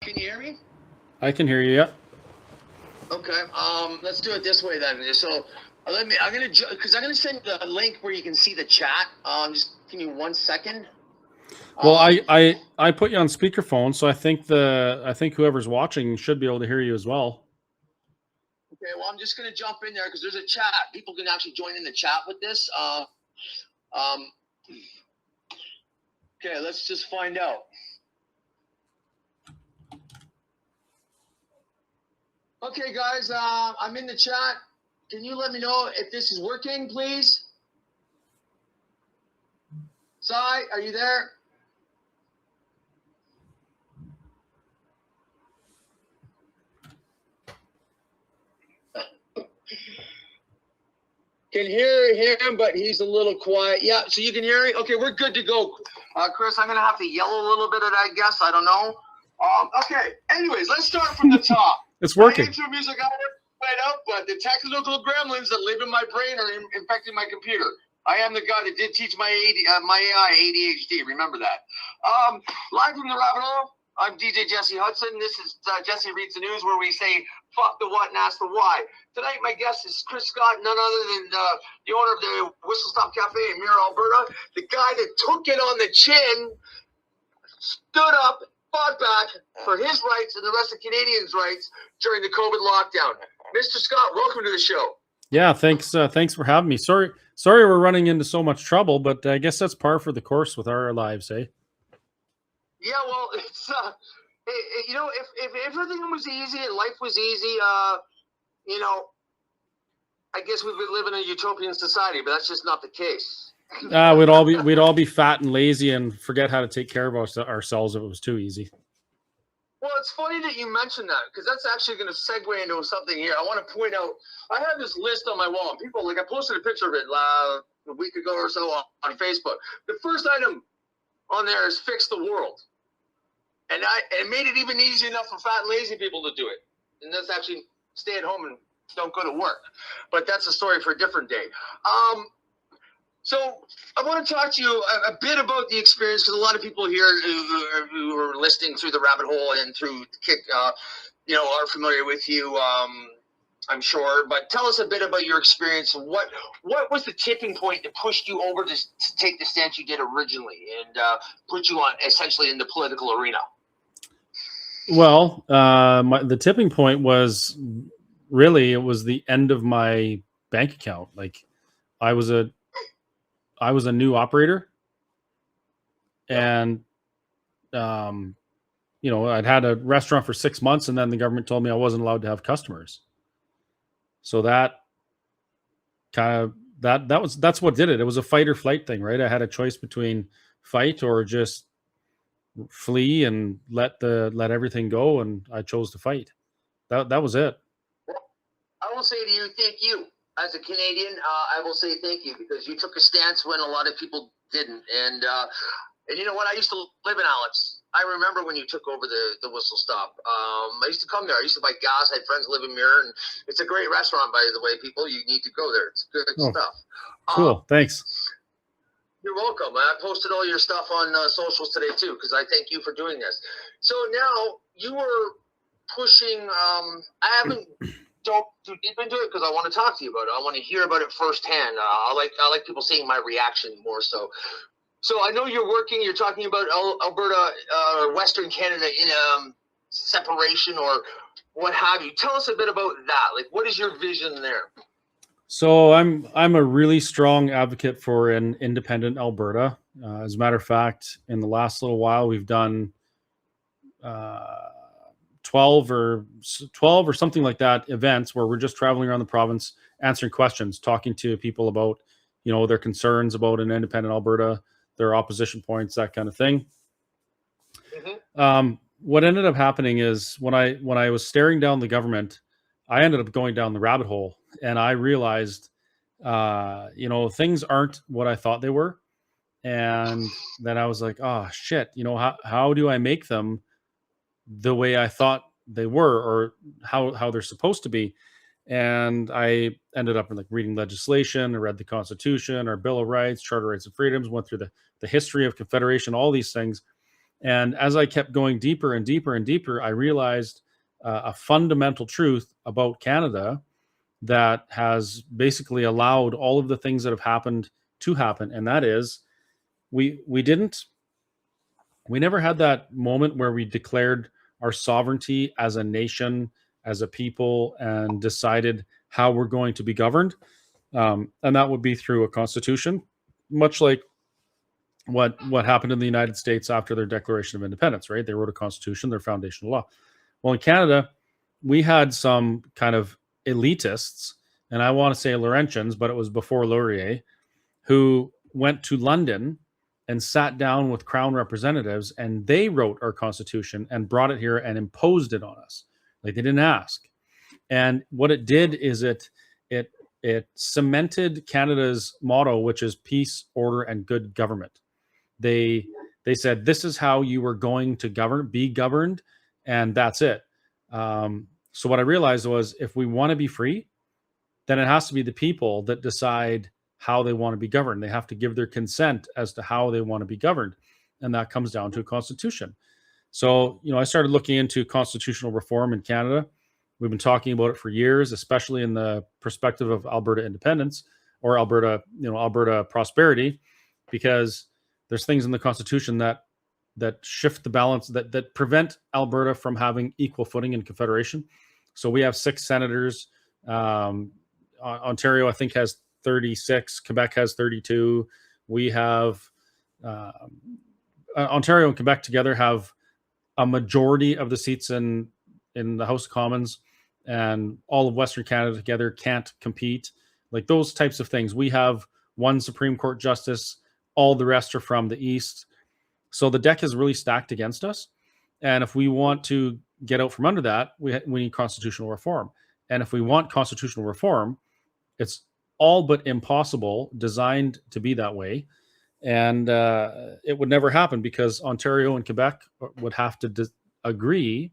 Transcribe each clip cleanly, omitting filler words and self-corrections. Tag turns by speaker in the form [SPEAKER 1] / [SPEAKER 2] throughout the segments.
[SPEAKER 1] Can you hear me?
[SPEAKER 2] I can hear you. Yeah.
[SPEAKER 1] Okay. Let's do it this way then. So I'm gonna send the link where you can see the chat. Just give me 1 second.
[SPEAKER 2] Well, I put you on speakerphone, so I think whoever's watching should be able to hear you as well.
[SPEAKER 1] Okay. Well, I'm just gonna jump in there because there's a chat. People can actually join in the chat with this. Okay. Let's just find out. Okay, guys, I'm in the chat. Can you let me know if this is working, please? Sai, are you there? Can hear him, but he's a little quiet. Yeah, so you can hear me? Okay, we're good to go. Chris, I'm going to have to yell a little bit at that, I guess. I don't know. Okay, anyways, let's start from the top.
[SPEAKER 2] It's working.
[SPEAKER 1] My intro music I played out, but the technical gremlins that live in my brain are infecting my computer. I am the guy that did teach my AI ADHD. Remember that. Live from the rabbit hole, I'm DJ Jesse Hudson. This is Jesse Reads the News, where we say fuck the what and ask the why. Tonight, my guest is Chris Scott, none other than the owner of the Whistle Stop Cafe in Mira, Alberta. The guy that took it on the chin, stood up, fought back for his rights and the rest of Canadians' rights during the COVID lockdown. Mr. Scott, welcome to the show.
[SPEAKER 2] Yeah, thanks. Thanks for having me. Sorry, we're running into so much trouble, but I guess that's par for the course with our lives, eh?
[SPEAKER 1] Yeah, well, it's you know, if everything was easy and life was easy, you know, I guess we would live in a utopian society, but that's just not the case.
[SPEAKER 2] We'd all be fat and lazy and forget how to take care of ourselves if it was too easy.
[SPEAKER 1] Well, it's funny that you mentioned that, because that's actually going to segue into something here. I want to point out, I have this list on my wall, and people, like, I posted a picture of it a week ago or so on Facebook. The first item on there is fix the world. And it made it even easy enough for fat and lazy people to do it. And that's actually stay at home and don't go to work. But that's a story for a different day. So I want to talk to you a bit about the experience, because a lot of people here who are listening through the rabbit hole and through Kick, you know, are familiar with you, I'm sure. But tell us a bit about your experience. What was the tipping point that pushed you over to take the stance you did originally and put you on essentially in the political arena?
[SPEAKER 2] Well, the tipping point was really, it was the end of my bank account. Like, I was a new operator, and you know, I'd had a restaurant for 6 months, and then the government told me I wasn't allowed to have customers. So that's what did it. It was a fight or flight thing, right? I had a choice between fight or just flee and let everything go, and I chose to fight. That was it.
[SPEAKER 1] Well, I will say to you, thank you. As a Canadian, I will say thank you, because you took a stance when a lot of people didn't. And you know what? I used to live in Alex. I remember when you took over the Whistle Stop. I used to come there. I used to buy gas. I had friends live in Mirror, and it's a great restaurant, by the way, people. You need to go there. It's good stuff.
[SPEAKER 2] Cool. Thanks.
[SPEAKER 1] You're welcome. I posted all your stuff on socials today, too, because I thank you for doing this. So now you were pushing. I haven't dove too deep into it because I want to talk to you about it. I want to hear about it firsthand. I like people seeing my reaction more so. So I know you're talking about Alberta, Western Canada in separation or what have you. Tell us a bit about that. Like, what is your vision there?
[SPEAKER 2] So I'm a really strong advocate for an independent Alberta. As a matter of fact, in the last little while, we've done 12 or something like that events where we're just traveling around the province, answering questions, talking to people about, their concerns about an independent Alberta, their opposition points, that kind of thing. Mm-hmm. What ended up happening is when I was staring down the government, I ended up going down the rabbit hole, and I realized, things aren't what I thought they were. And then I was like, oh shit, how do I make them the way I thought they were, or how they're supposed to be? And I ended up reading legislation. I read the Constitution, our Bill of Rights, Charter of Rights and Freedoms, went through the history of Confederation, all these things. And as I kept going deeper and deeper and deeper, I realized a fundamental truth about Canada that has basically allowed all of the things that have happened to happen. And that is, we never had that moment where we declared our sovereignty as a nation, as a people, and decided how we're going to be governed. And that would be through a constitution, much like what happened in the United States after their Declaration of Independence, right? They wrote a constitution, their foundational law. Well, in Canada, we had some kind of elitists, and I want to say Laurentians, but it was before Laurier, who went to London and sat down with Crown representatives, and they wrote our constitution and brought it here and imposed it on us. Like, they didn't ask. And what it did is it cemented Canada's motto, which is peace, order, and good government. They said, this is how you are going to be governed, and that's it. So what I realized was, if we want to be free, then it has to be the people that decide how they want to be governed. They have to give their consent as to how they want to be governed. And that comes down to a constitution. So, I started looking into constitutional reform in Canada. We've been talking about it for years, especially in the perspective of Alberta independence, or Alberta prosperity, because there's things in the Constitution that shift the balance, that prevent Alberta from having equal footing in Confederation. So we have 6 senators. Ontario, I think, has 36. Quebec has 32. We have Ontario and Quebec together have a majority of the seats in the House of Commons, and all of Western Canada together can't compete. Like, those types of things. We have 1 Supreme Court justice. All the rest are from the East. So the deck is really stacked against us. And if we want to get out from under that, we need constitutional reform. And if we want constitutional reform, it's all but impossible, designed to be that way. And it would never happen, because Ontario and Quebec would have to agree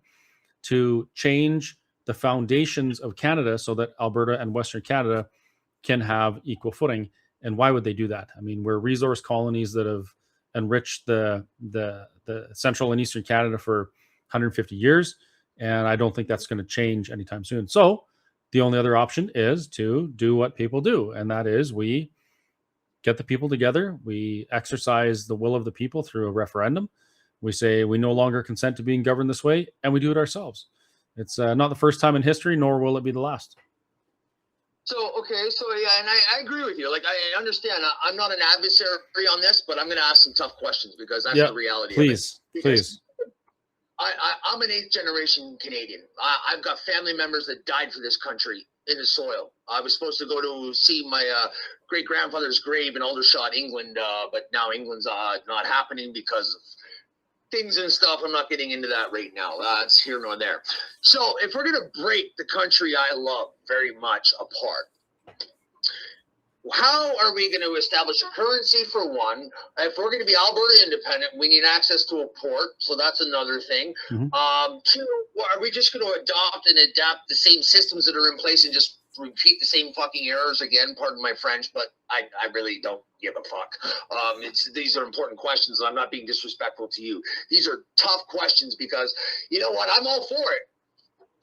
[SPEAKER 2] to change the foundations of Canada so that Alberta and Western Canada can have equal footing. And why would they do that? I mean, we're resource colonies that have enriched the central and eastern Canada for 150 years. And I don't think that's going to change anytime soon. So the only other option is to do what people do. And that is, we get the people together. We exercise the will of the people through a referendum. We say we no longer consent to being governed this way, and we do it ourselves. It's not the first time in history, nor will it be the last.
[SPEAKER 1] So yeah, and I agree with you. Like, I understand. I'm not an adversary on this, but I'm going to ask some tough questions, because that's the reality.
[SPEAKER 2] Please.
[SPEAKER 1] I'm an 8th generation Canadian. I've got family members that died for this country in the soil. I was supposed to go to see my great grandfather's grave in Aldershot, England, but now England's not happening because of things and stuff. I'm not getting into that right now. That's here nor there. So if we're going to break the country I love very much apart, how are we going to establish a currency for one? If we're going to be Alberta independent, we need access to a port. So that's another thing.
[SPEAKER 2] Mm-hmm.
[SPEAKER 1] Two, are we just going to adopt and adapt the same systems that are in place and just repeat the same fucking errors again? Pardon my French, but I really don't give a fuck. These are important questions. I'm not being disrespectful to you. These are tough questions because, you know what, I'm all for it.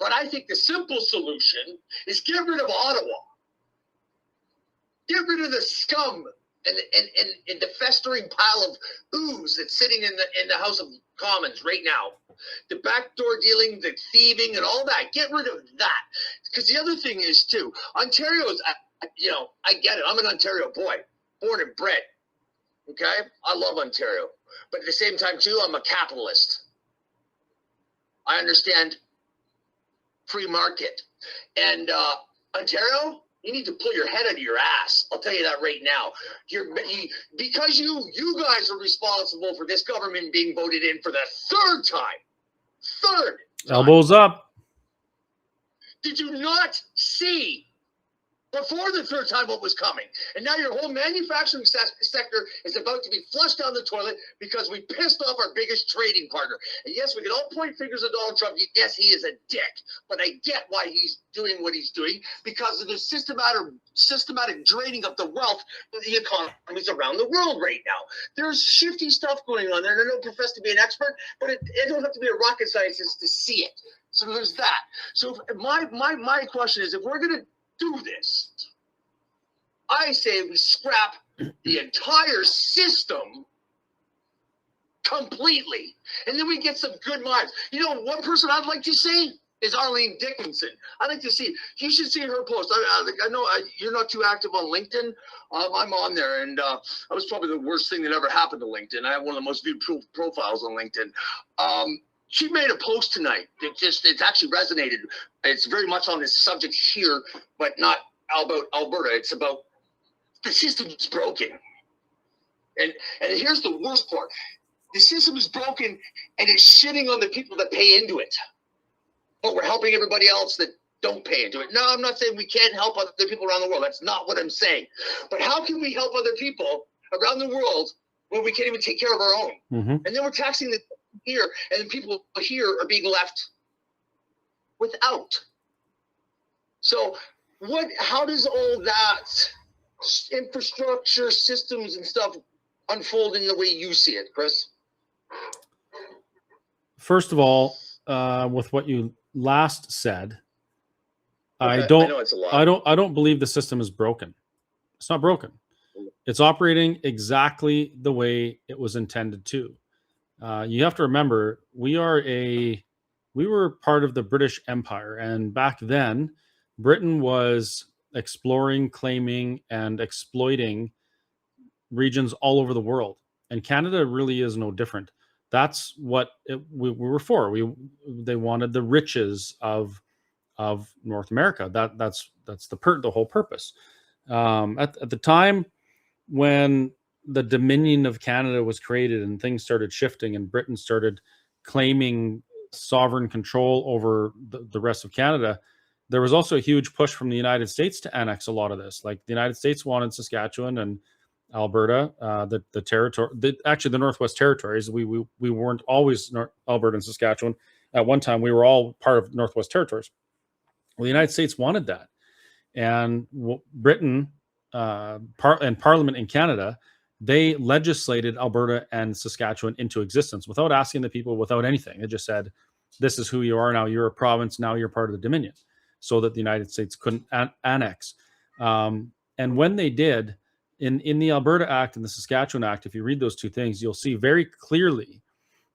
[SPEAKER 1] But I think the simple solution is get rid of Ottawa. Get rid of the scum and the festering pile of ooze that's sitting in the House of Commons right now. The backdoor dealing, the thieving, and all that. Get rid of that. Because the other thing is, too, Ontario is, I get it. I'm an Ontario boy, born and bred. Okay? I love Ontario. But at the same time, too, I'm a capitalist. I understand free market. And Ontario, you need to pull your head out of your ass. I'll tell you that right now. Because you guys are responsible for this government being voted in for the third time.
[SPEAKER 2] Elbows up.
[SPEAKER 1] Did you not see before the third time what was coming? And now your whole manufacturing sector is about to be flushed down the toilet because we pissed off our biggest trading partner. And yes, we can all point fingers at Donald Trump. Yes, he is a dick. But I get why he's doing what he's doing, because of the systematic draining of the wealth of the economies around the world right now. There's shifty stuff going on there. And I don't profess to be an expert, but it don't have to be a rocket scientist to see it. So there's that. So my question is, if we're going to do this, I say we scrap the entire system completely, and then we get some good minds. You know, one person I'd like to see is Arlene Dickinson. I'd like to see. You should see her post. I know you're not too active on LinkedIn. I'm on there, and that was probably the worst thing that ever happened to LinkedIn. I have one of the most viewed profiles on LinkedIn. She made a post tonight. It's actually resonated. It's very much on this subject here, but not about Alberta. It's about the system's broken. And here's the worst part. The system is broken and it's shitting on the people that pay into it. But we're helping everybody else that don't pay into it. No, I'm not saying we can't help other people around the world. That's not what I'm saying. But how can we help other people around the world when we can't even take care of our own?
[SPEAKER 2] Mm-hmm.
[SPEAKER 1] And then we're taxing the here, and the people here are being left without. So how does all that infrastructure, systems, and stuff unfold in the way you see it, Chris?
[SPEAKER 2] First of all, with what you last said,
[SPEAKER 1] okay,
[SPEAKER 2] I know it's a lot. I don't believe the system is broken. It's not broken. It's operating exactly the way it was intended to. You have to remember, we were part of the British Empire, and back then, Britain was exploring, claiming, and exploiting regions all over the world. And Canada really is no different. That's what we were for. They wanted the riches of North America. That's the whole purpose. At the time when the Dominion of Canada was created and things started shifting and Britain started claiming sovereign control over the rest of Canada, there was also a huge push from the United States to annex a lot of this. Like the United States wanted Saskatchewan and Alberta, the territory, actually the Northwest Territories. We weren't always Alberta and Saskatchewan. At one time, we were all part of Northwest Territories. Well, the United States wanted that. And Britain and Parliament in Canada, they legislated Alberta and Saskatchewan into existence without asking the people, without anything. It just said, this is who you are now. You're a province. Now you're part of the Dominion, so that the United States couldn't annex. And when they did, in the Alberta Act and the Saskatchewan Act, if you read those two things, you'll see very clearly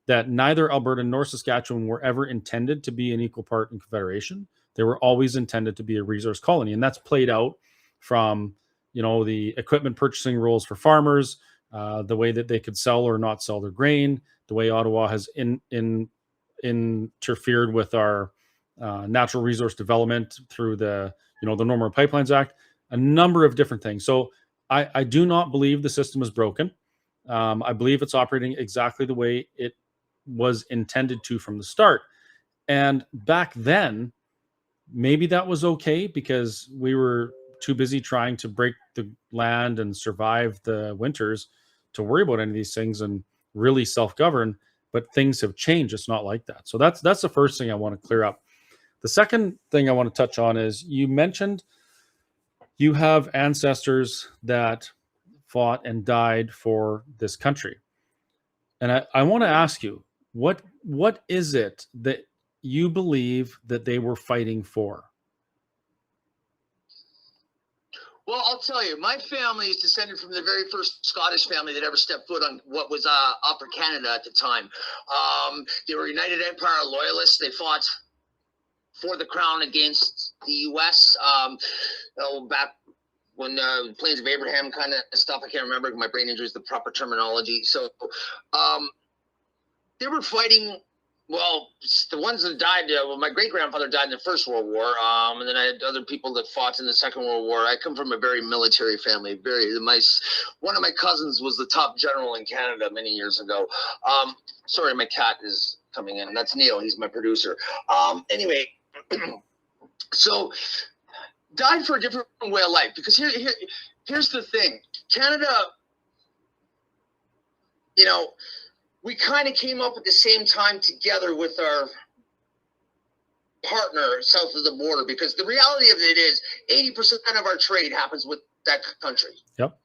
[SPEAKER 2] that neither Alberta nor Saskatchewan were ever intended to be an equal part in Confederation. They were always intended to be a resource colony. And that's played out from the equipment purchasing rules for farmers, the way that they could sell or not sell their grain, the way Ottawa has interfered with our natural resource development through the Normal Pipelines Act, a number of different things. So I do not believe the system is broken. I believe it's operating exactly the way it was intended to from the start. And back then, maybe that was okay because we were too busy trying to break the land and survive the winters to worry about any of these things and really self-govern. But things have changed. It's not like that. So that's the first thing I want to clear up. The second thing I want to touch on is you mentioned you have ancestors that fought and died for this country. And I want to ask you, what is it that you believe that they were fighting for?
[SPEAKER 1] Well, I'll tell you, my family is descended from the very first Scottish family that ever stepped foot on what was Upper Canada at the time. They were United Empire loyalists. They fought for the crown against the U.S. Back when the Plains of Abraham kind of stuff. I can't remember. My brain injury is the proper terminology. So they were fighting. Well, the ones that died, my great-grandfather died in the First World War, and then I had other people that fought in the Second World War. I come from a very military family. One of my cousins was the top general in Canada many years ago. Sorry, my cat is coming in. That's Neil. He's my producer. Anyway, so died for a different way of life. Because here's the thing. Canada, we kind of came up at the same time together with our partner south of the border, because the reality of it is 80% of our trade happens with that country.
[SPEAKER 2] Yep.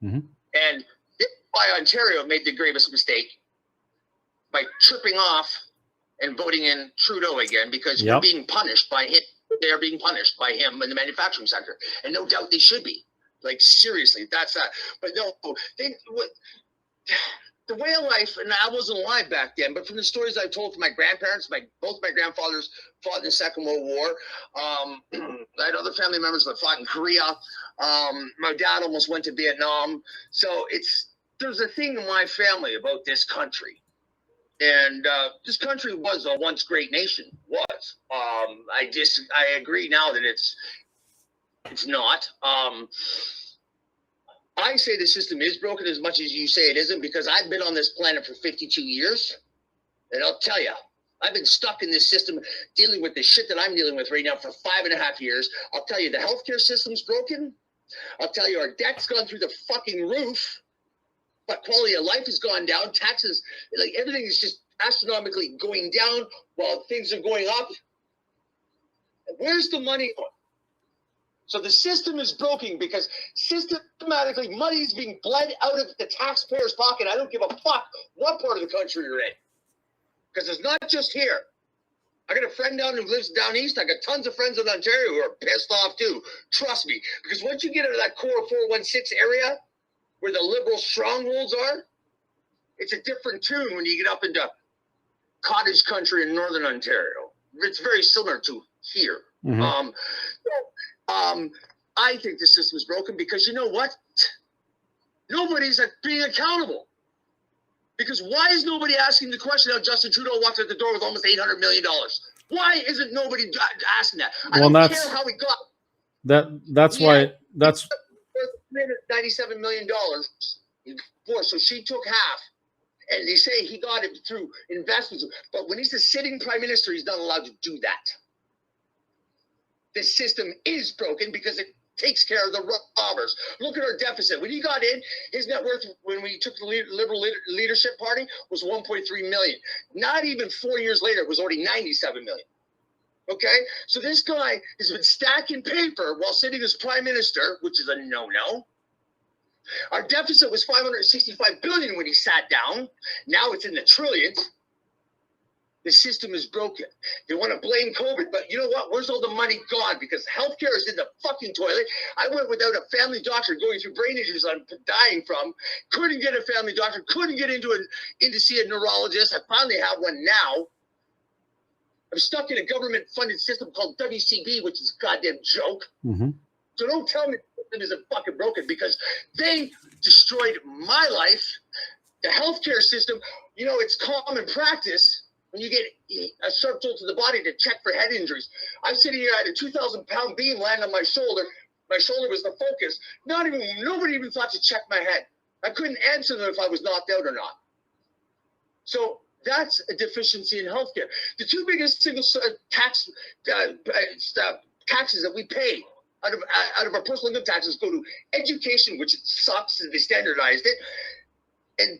[SPEAKER 2] Mm-hmm.
[SPEAKER 1] And this is why Ontario made the gravest mistake by tripping off and voting in Trudeau again, because we're being punished by him. They're being punished by him in the manufacturing sector. And no doubt they should be. Like, seriously, that's that. But no, the way of life, and I wasn't alive back then, but from the stories I've told from my grandparents, both my grandfathers fought in the Second World War. I had other family members that fought in Korea. My dad almost went to Vietnam. So there's a thing in my family about this country. And this country was a once great nation, I agree now that it's not. I say the system is broken as much as you say it isn't, because I've been on this planet for 52 years. And I'll tell you, I've been stuck in this system dealing with the shit that I'm dealing with right now for 5.5 years. I'll tell you, the healthcare system's broken. I'll tell you, our debt's gone through the fucking roof. But quality of life has gone down. Taxes, like everything is just astronomically going down while things are going up. Where's the money going? So the system is broken because systematically money is being bled out of the taxpayer's pocket. I don't give a fuck what part of the country you're in. Because it's not just here. I got a friend down who lives down east. I got tons of friends in Ontario who are pissed off too. Trust me. Because once you get into that core 416 area where the liberal strongholds are, it's a different tune when you get up into cottage country in northern Ontario. It's very similar to here. Mm-hmm. I think the system is broken because you know what? Nobody's being accountable. Because why is nobody asking the question how Justin Trudeau walked out the door with almost $800 million? Why isn't nobody asking that? I don't care how he got
[SPEAKER 2] that's why that's
[SPEAKER 1] $97 million before, so she took half. And they say he got it through investments. But when he's a sitting prime minister, he's not allowed to do that. The system is broken because it takes care of the robbers. Look at our deficit. When he got in, his net worth, when we took the Liberal Leadership Party, was $1.3 million. Not even 4 years later, it was already $97 million. Okay? So this guy has been stacking paper while sitting as prime minister, which is a no-no. Our deficit was $565 billion when he sat down. Now it's in the trillions. The system is broken. They want to blame COVID, but you know what? Where's all the money gone? Because healthcare is in the fucking toilet. I went without a family doctor going through brain injuries I'm dying from. Couldn't get a family doctor. Couldn't get in to see a neurologist. I finally have one now. I'm stuck in a government-funded system called WCB, which is a goddamn joke. Mm-hmm. So don't tell me the system isn't fucking broken because they destroyed my life. The healthcare system, it's common practice when you get a sharp tool to the body to check for head injuries. I'm sitting here, I had a 2,000-pound beam land on my shoulder. My shoulder was the focus. Nobody even thought to check my head. I couldn't answer them if I was knocked out or not. So That's a deficiency in healthcare. The two biggest single taxes that we pay out of our personal income taxes go to education, which sucks that they standardized it, and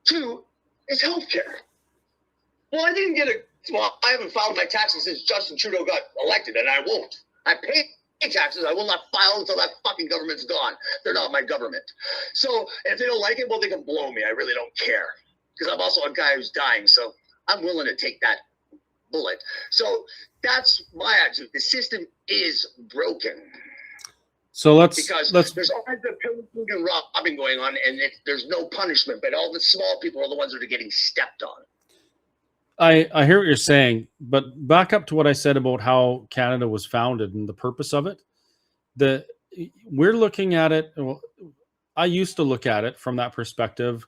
[SPEAKER 1] two is healthcare. Well, I didn't get I haven't filed my taxes since Justin Trudeau got elected, and I won't. I pay taxes. I will not file until that fucking government's gone. They're not my government. So if they don't like it, well, they can blow me. I really don't care, because I'm also a guy who's dying, so I'm willing to take that bullet. So that's my attitude. The system is broken.
[SPEAKER 2] So let's
[SPEAKER 1] there's always the pillaging and robbing going on, and there's no punishment, but all the small people are the ones that are getting stepped on.
[SPEAKER 2] I hear what you're saying, but back up to what I said about how Canada was founded and the purpose of it. We're looking at it. Well, I used to look at it from that perspective,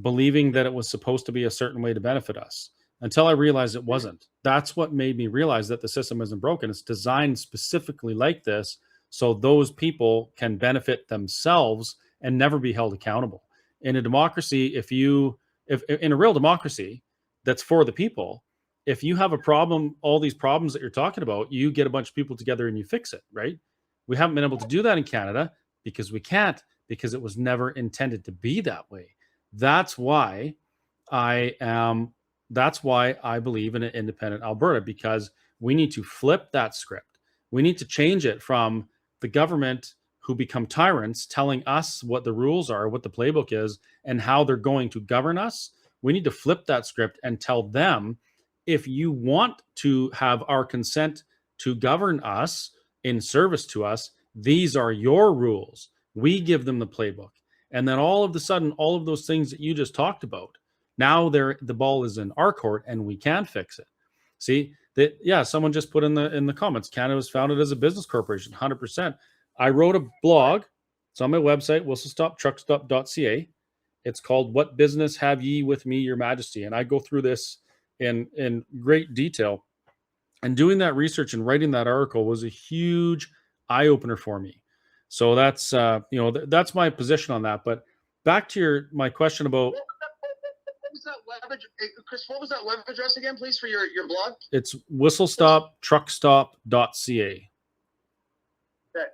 [SPEAKER 2] believing that it was supposed to be a certain way to benefit us, until I realized it wasn't. That's what made me realize that the system isn't broken. It's designed specifically like this, so those people can benefit themselves and never be held accountable. In a democracy, if in a real democracy that's for the people, if you have a problem, all these problems that you're talking about, you get a bunch of people together and you fix it, right? We haven't been able to do that in Canada because we can't, because it was never intended to be that way. That's why I believe in an independent Alberta, because we need to flip that script. We need to change it from the government who become tyrants telling us what the rules are, what the playbook is, and how they're going to govern us. We need to flip that script and tell them, if you want to have our consent to govern us in service to us, these are your rules. We give them the playbook. And then all of a sudden, all of those things that you just talked about, now the ball is in our court and we can fix it. See, someone just put in the comments, Canada was founded as a business corporation, 100%. I wrote a blog. It's on my website, whistlestoptruckstop.ca. It's called What Business Have Ye With Me, Your Majesty? And I go through this in great detail. And doing that research and writing that article was a huge eye-opener for me. So that's that's my position on that. But back to my question about
[SPEAKER 1] Chris, what was that web address again, please, for your blog?
[SPEAKER 2] It's whistlestoptruckstop.ca.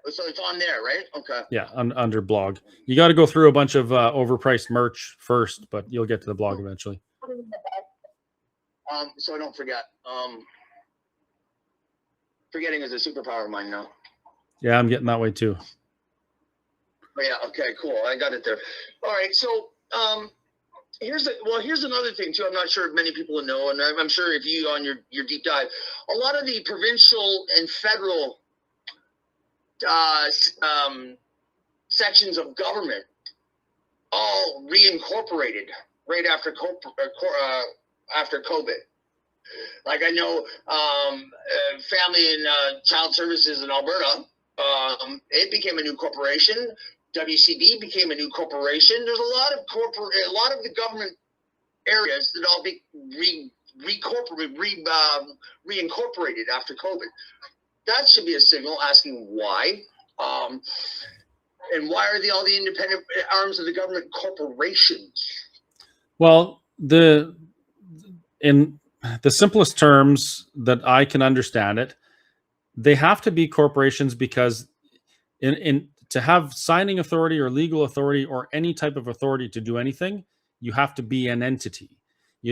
[SPEAKER 1] So it's on there, right? Okay.
[SPEAKER 2] Yeah, under blog. You got to go through a bunch of overpriced merch first, but you'll get to the blog eventually.
[SPEAKER 1] So I don't forget. Forgetting is a superpower of mine now.
[SPEAKER 2] Yeah, I'm getting that way too.
[SPEAKER 1] Oh, yeah. Okay. Cool. I got it there. All right. So here's another thing too. I'm not sure if many people know, and I'm sure if you on your deep dive, a lot of the provincial and federal sections of government all reincorporated right after COVID. Like I know Family and Child Services in Alberta, it became a new corporation. WCB became a new corporation. There's a lot of the government areas that all be reincorporated after COVID. That should be a signal asking why. And why are all the independent arms of the government corporations?
[SPEAKER 2] Well, in the simplest terms that I can understand it, they have to be corporations because to have signing authority or legal authority or any type of authority to do anything, you have to be an entity.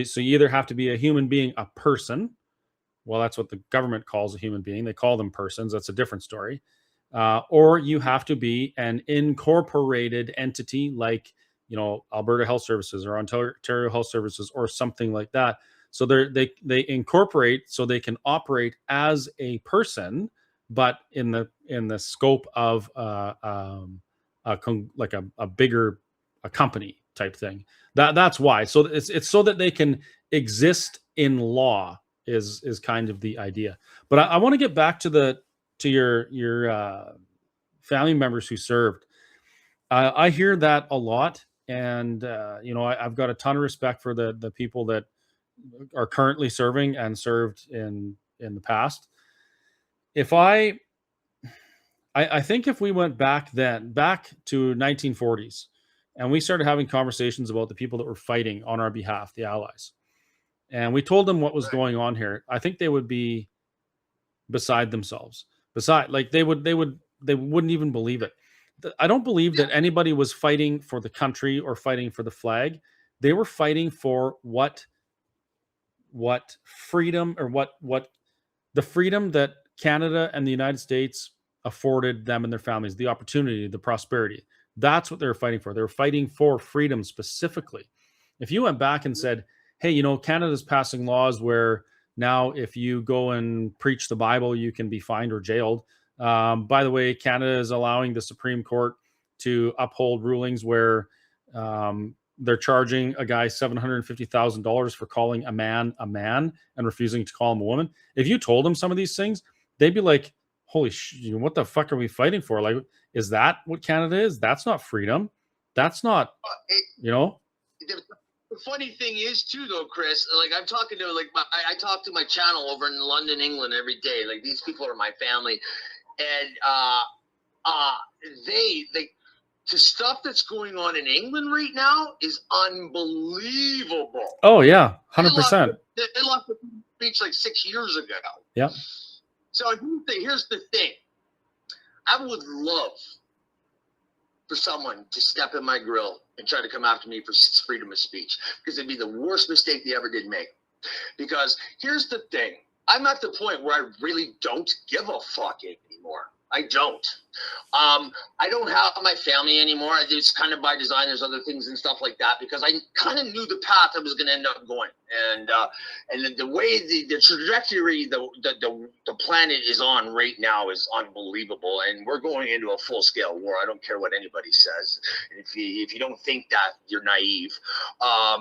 [SPEAKER 2] So you either have to be a human being, a person. Well, that's what the government calls a human being. They call them persons. That's a different story. Or you have to be an incorporated entity like, Alberta Health Services or Ontario Health Services or something like that. So they incorporate so they can operate as a person, but in the scope of a bigger company type thing. That's why. So it's so that they can exist in law is kind of the idea. But I want to get back to your family members who served. I hear that a lot, and I've got a ton of respect for the people that are currently serving and served in the past. If I think if we went back to 1940s, and we started having conversations about the people that were fighting on our behalf, the Allies, and we told them what was going on here, I think they would be beside themselves. They wouldn't even believe it. I don't believe that anybody was fighting for the country or fighting for the flag. They were fighting for what freedom, or what the freedom that Canada and the United States afforded them and their families, the opportunity, the prosperity. That's what they were fighting for. They were fighting for freedom specifically. If you went back and said, hey, Canada's passing laws where now if you go and preach the Bible, you can be fined or jailed. By the way, Canada is allowing the Supreme Court to uphold rulings where they're charging a guy $750,000 for calling a man and refusing to call him a woman. If you told them some of these things, they'd be like, holy shit, what the fuck are we fighting for? Like, is that what Canada is? That's not freedom. That's not,
[SPEAKER 1] The funny thing is too, though, Chris, like I'm talking to, like, I talk to my channel over in London, England every day. Like, these people are my family, and they the stuff that's going on in England right now is unbelievable.
[SPEAKER 2] Oh yeah, 100%.
[SPEAKER 1] They lost the speech like 6 years ago.
[SPEAKER 2] Yeah.
[SPEAKER 1] So here's the thing. I would love for someone to step in my grill and try to come after me for freedom of speech, because it'd be the worst mistake they ever did make. Because here's the thing. I'm at the point where I really don't give a fuck anymore. I don't. I don't have my family anymore. It's kind of by design. There's other things and stuff like that, because I kind of knew the path I was going to end up going, and the way the trajectory the planet is on right now is unbelievable, and we're going into a full scale war. I don't care what anybody says. And if you don't think that, you're naive,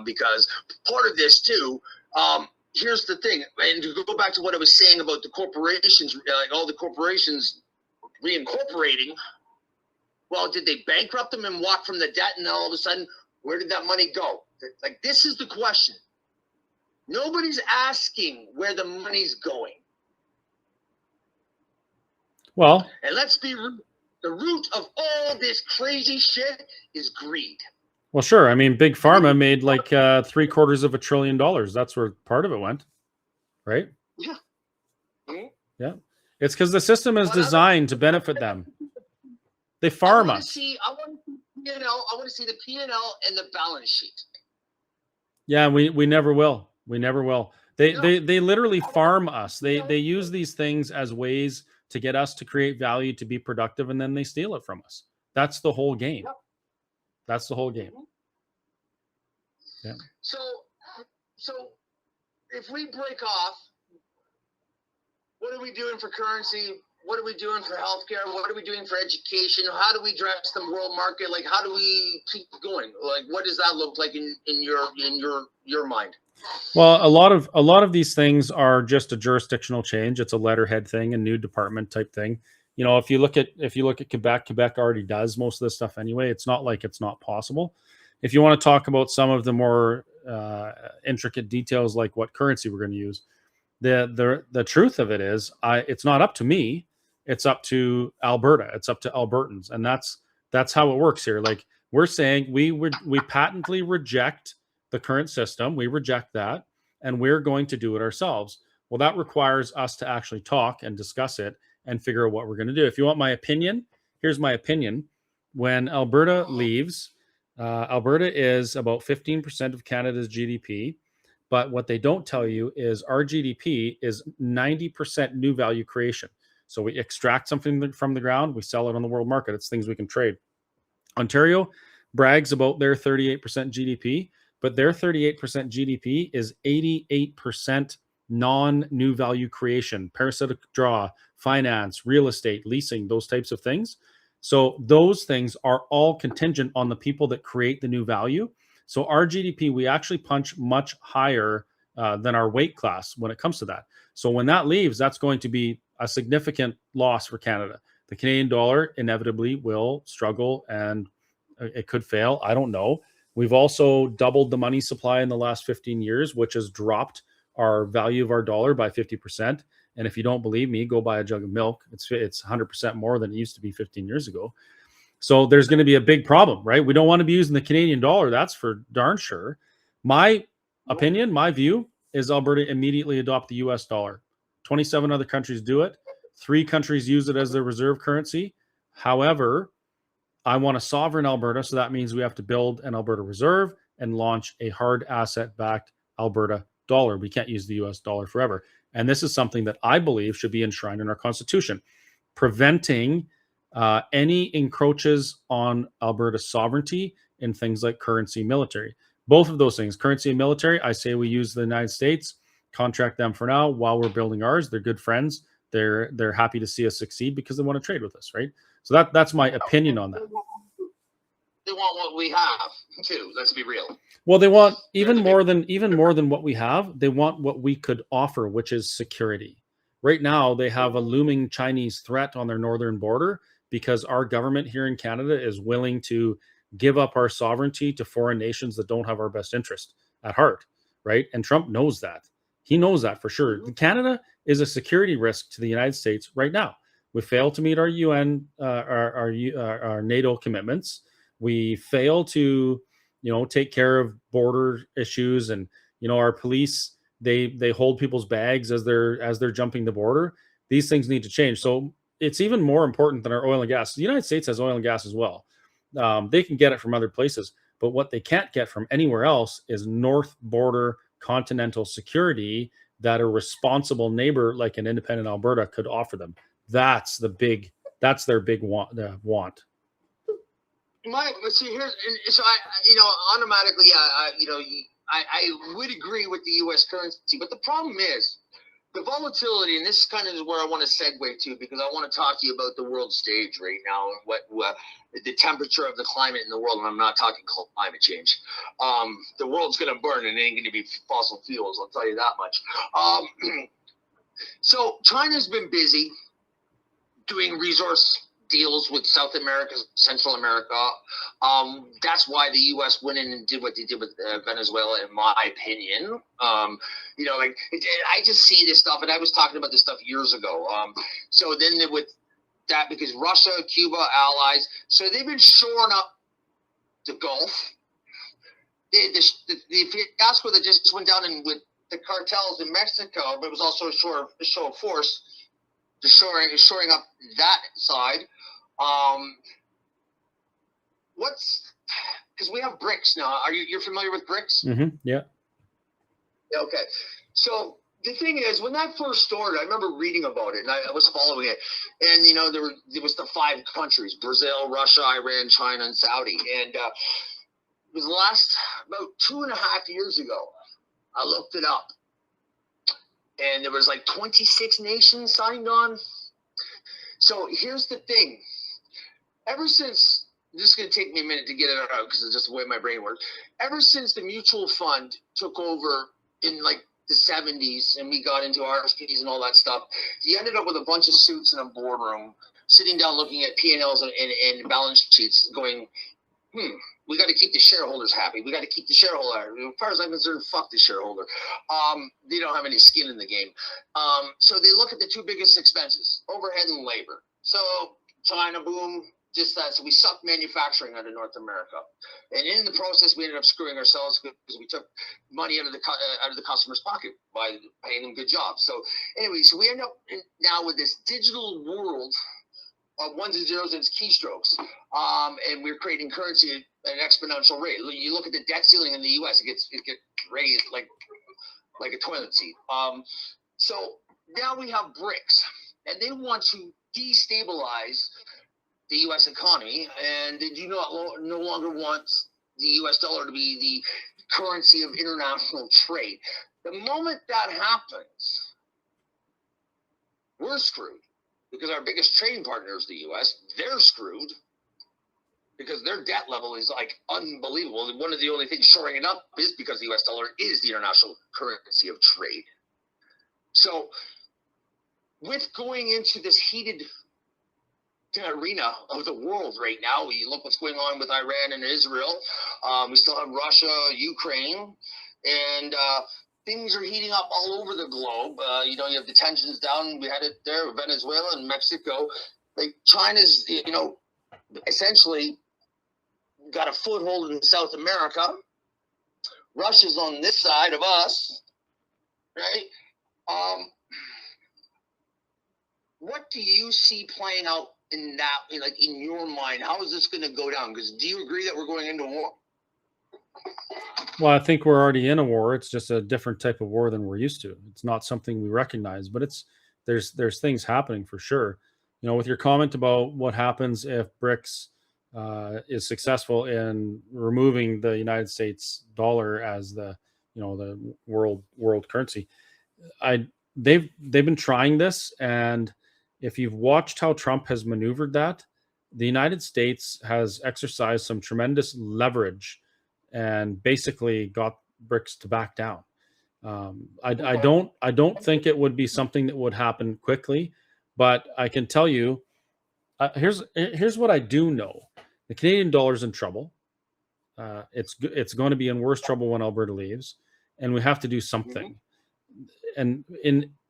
[SPEAKER 1] because part of this too. Here's the thing, and to go back to what I was saying about the corporations, like all the corporations reincorporating. Well, did they bankrupt them and walk from the debt, and then all of a sudden, where did that money go? Like, this is the question. Nobody's asking where the money's going.
[SPEAKER 2] Well,
[SPEAKER 1] and let's be real. The root of all this crazy shit is greed.
[SPEAKER 2] Well, sure. I mean, Big Pharma made like $750 billion. That's where part of it went, right?
[SPEAKER 1] Yeah. Mm-hmm.
[SPEAKER 2] Yeah. It's because the system is designed to benefit them. They farm us.
[SPEAKER 1] I want to see the P&L and the balance sheet.
[SPEAKER 2] Yeah, we never will. We never will. They literally farm us. They use these things as ways to get us to create value, to be productive, and then they steal it from us. That's the whole game. Yep. That's the whole game. Yeah.
[SPEAKER 1] So if we break off, what are we doing for currency? What are we doing for healthcare? What are we doing for education? How do we address the world market? Like, how do we keep going? Like, what does that look like in your mind?
[SPEAKER 2] Well, a lot of these things are just a jurisdictional change. It's a letterhead thing, a new department type thing. You know, if you look at Quebec already does most of this stuff anyway. It's not like it's not possible. If you want to talk about some of the more intricate details, like what currency we're going to use, the truth of it is, it's not up to me. It's up to Alberta. It's up to Albertans, and that's how it works here. Like, we're saying, we patently reject the current system. We reject that, and we're going to do it ourselves. Well, that requires us to actually talk and discuss it and figure out what we're going to do. If you want my opinion, here's my opinion. When Alberta leaves, Alberta is about 15% of Canada's GDP. But what they don't tell you is our GDP is 90% new value creation. So we extract something from the ground, we sell it on the world market. It's things we can trade. Ontario brags about their 38% GDP, but their 38% GDP is 88% non-new value creation, parasitic draw, finance, real estate, leasing, those types of things. So those things are all contingent on the people that create the new value. So our GDP, we actually punch much higher than our weight class when it comes to that. So when that leaves, that's going to be a significant loss for Canada. The Canadian dollar inevitably will struggle, and it could fail. I don't know. We've also doubled the money supply in the last 15 years, which has dropped our value of our dollar by 50%. And if you don't believe me, go buy a jug of milk. It's 100% more than it used to be 15 years ago. So there's going to be a big problem, right? We don't want to be using the Canadian dollar. That's for darn sure. My opinion, my view, is Alberta immediately adopt the US dollar. 27 other countries do it. 3 countries use it as their reserve currency. However, I want a sovereign Alberta, so that means we have to build an Alberta reserve and launch a hard asset-backed Alberta dollar. We can't use the US dollar forever. And this is something that I believe should be enshrined in our Constitution, preventing any encroaches on Alberta's sovereignty in things like currency, military. Both of those things, currency and military, I say we use the United States, contract them for now while we're building ours. They're good friends. They're happy to see us succeed because they want to trade with us, right? So that's my opinion on that.
[SPEAKER 1] They want what we have too. Let's be real.
[SPEAKER 2] Well, they want even more than what we have. They want what we could offer, which is security. Right now, they have a looming Chinese threat on their northern border because our government here in Canada is willing to give up our sovereignty to foreign nations that don't have our best interest at heart, right? And Trump knows that. He knows that for sure. Canada is a security risk to the United States right now. We fail to meet our UN, our NATO commitments. We fail to, take care of border issues, and our police they hold people's bags as they're jumping the border. These things need to change. So it's even more important than our oil and gas. The United States has oil and gas as well. They can get it from other places, but what they can't get from anywhere else is north border continental security that a responsible neighbor like an independent Alberta could offer them. That's their big want.
[SPEAKER 1] Automatically, I would agree with the U.S. currency, but the problem is the volatility, and this kind of is where I want to segue to, because I want to talk to you about the world stage right now and what the temperature of the climate in the world. And I'm not talking climate change. The world's going to burn, and it ain't going to be fossil fuels. I'll tell you that much. So China's been busy doing resource deals with South America, Central America. That's why the U.S. went in and did what they did with Venezuela, in my opinion. I just see this stuff, and I was talking about this stuff years ago. So then with that, because Russia, Cuba, allies, so they've been shoring up the Gulf. The fiasco that just went down with the cartels in Mexico, but it was also a show of force, shoring up that side. Because we have BRICS now. You're familiar with BRICS?
[SPEAKER 2] Mm-hmm. Yeah.
[SPEAKER 1] Okay. So the thing is, when that first started, I remember reading about it, and I was following it. And there was the 5 countries: Brazil, Russia, Iran, China, and Saudi. And it was about 2.5 years ago. I looked it up, and there was like 26 nations signed on. So here's the thing. Ever since, this is going to take me a minute to get it out because it's just the way my brain works. Ever since the mutual fund took over in like the 70s and we got into RSPs and all that stuff, you ended up with a bunch of suits in a boardroom, sitting down looking at P&Ls and balance sheets going, we got to keep the shareholders happy. We got to keep the shareholder. As far as I'm concerned, fuck the shareholder. They don't have any skin in the game. So they look at the 2 biggest expenses, overhead and labor. So China, boom, just that. So we sucked manufacturing out of North America, and in the process, we ended up screwing ourselves because we took money out of the customer's pocket by paying them good jobs. So anyway, so we end up now with this digital world of ones and zeros and its keystrokes, and we're creating currency at an exponential rate. You look at the debt ceiling in the U.S.; it gets raised like a toilet seat. So now we have BRICS, and they want to destabilize the U.S. economy, and they do no longer want the U.S. dollar to be the currency of international trade. The moment that happens, we're screwed, because our biggest trading partner is the U.S. They're screwed because their debt level is like unbelievable. And one of the only things shoring it up is because the U.S. dollar is the international currency of trade. So with going into this heated arena of the world right now, you look what's going on with Iran and Israel. We still have Russia, Ukraine, and things are heating up all over the globe. You have the tensions down. We had it there, Venezuela and Mexico. Like China's, essentially got a foothold in South America. Russia's on this side of us. right? What do you see playing out in that, in your mind? How is this going to go down? Because do you agree that we're going into war?
[SPEAKER 2] Well, I think we're already in a war. It's just a different type of war than we're used to. It's not something we recognize, but there's things happening for sure. With your comment about what happens if BRICS is successful in removing the United States dollar as the the world currency. They've been trying this, and if you've watched how Trump has maneuvered that, the United States has exercised some tremendous leverage and basically got BRICS to back down. I don't think it would be something that would happen quickly, but I can tell you, here's what I do know: the Canadian dollar's in trouble. It's going to be in worse trouble when Alberta leaves, and we have to do something. And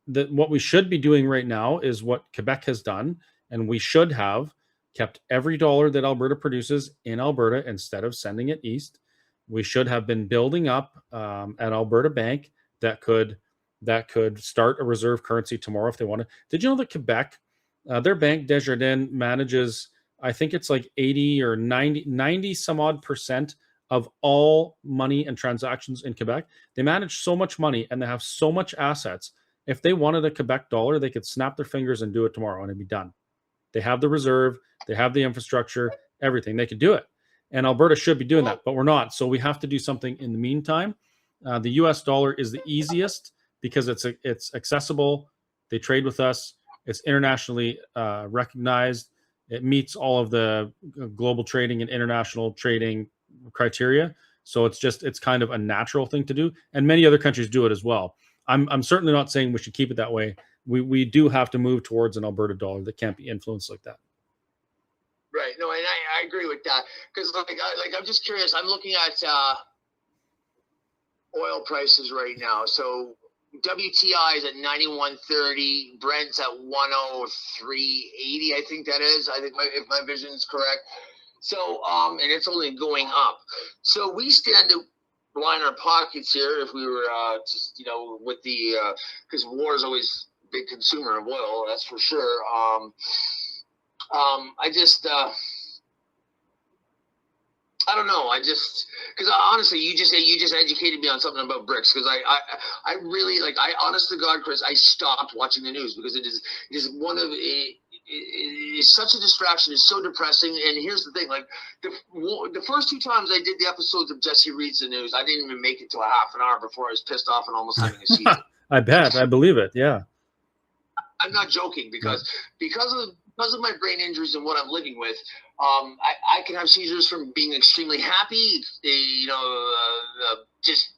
[SPEAKER 2] what we should be doing right now is what Quebec has done, and we should have kept every dollar that Alberta produces in Alberta instead of sending it east. We should have been building up an Alberta bank that could start a reserve currency tomorrow if they wanted. Did you know that Quebec, their bank Desjardins manages, I think it's like 80 or 90 some odd percent of all money and transactions in Quebec. They manage so much money and they have so much assets. If they wanted a Quebec dollar, they could snap their fingers and do it tomorrow and it'd be done. They have the reserve, they have the infrastructure, everything. They could do it. And Alberta should be doing that, but we're not. So we have to do something in the meantime. The US dollar is the easiest because it's accessible. They trade with us. It's internationally recognized. It meets all of the global trading and international trading criteria. So it's kind of a natural thing to do. And many other countries do it as well. I'm certainly not saying we should keep it that way. We do have to move towards an Alberta dollar that can't be influenced like that.
[SPEAKER 1] Right. No, and I agree with that because I'm just curious. I'm looking at oil prices right now. So WTI is at 91.30. Brent's at 103.80. I think that is. I think if my vision is correct. So and it's only going up. So we stand to line our pockets here if we were just with the because war is always a big consumer of oil. That's for sure. I don't know. Because honestly, you just educated me on something about BRICS. Because I really I honest to God, Chris, I stopped watching the news because it is one of it's such a distraction. It's so depressing. And here's the thing: the first two times I did the episodes of Jesse Reads the News, I didn't even make it to a half an hour before I was pissed off and almost having a seizure.
[SPEAKER 2] I bet. I believe it. Yeah.
[SPEAKER 1] I'm not joking because of my brain injuries and what I'm living with, I can have seizures from being extremely happy, just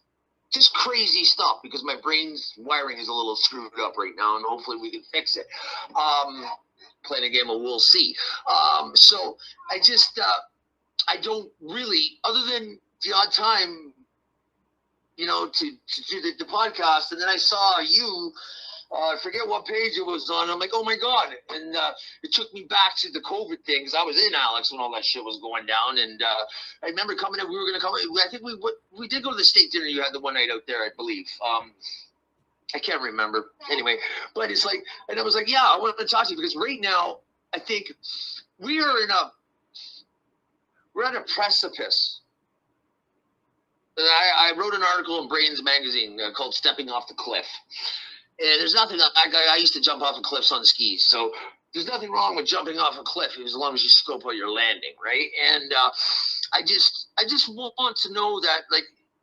[SPEAKER 1] crazy stuff because my brain's wiring is a little screwed up right now, and hopefully we can fix it. Playing a game of we'll see. So I don't really, other than the odd time, to do the podcast, and then I saw you. I forget what page it was on. I'm like, oh my God. And it took me back to the COVID thing because I was in Alex when all that shit was going down. And I remember coming in, we were going to come in. I think we did go to the steak dinner you had the one night out there, I believe. I can't remember. Anyway, but it's like, and I was like, yeah, I want to talk to you because right now, I think we're at a precipice. And I wrote an article in Brains Magazine called Stepping Off the Cliff. And there's nothing. I used to jump off of cliffs on the skis, so there's nothing wrong with jumping off a cliff as long as you scope out your landing, right? And I just want to know that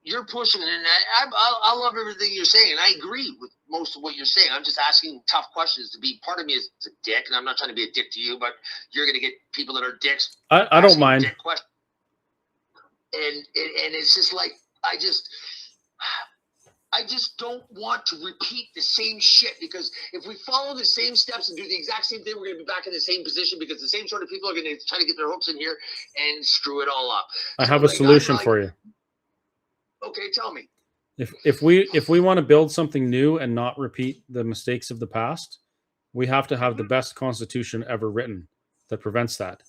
[SPEAKER 1] you're pushing, and I love everything you're saying, and I agree with most of what you're saying. I'm just asking tough questions to be part of me is a dick, and I'm not trying to be a dick to you, but you're going to get people that are dicks.
[SPEAKER 2] I don't mind.
[SPEAKER 1] Dick questions. And it's just I just don't want to repeat the same shit because if we follow the same steps and do the exact same thing, we're going to be back in the same position because the same sort of people are going to try to get their hooks in here and screw it all up.
[SPEAKER 2] I have a solution for you.
[SPEAKER 1] Okay, tell me.
[SPEAKER 2] If we want to build something new and not repeat the mistakes of the past, we have to have the best constitution ever written that prevents that.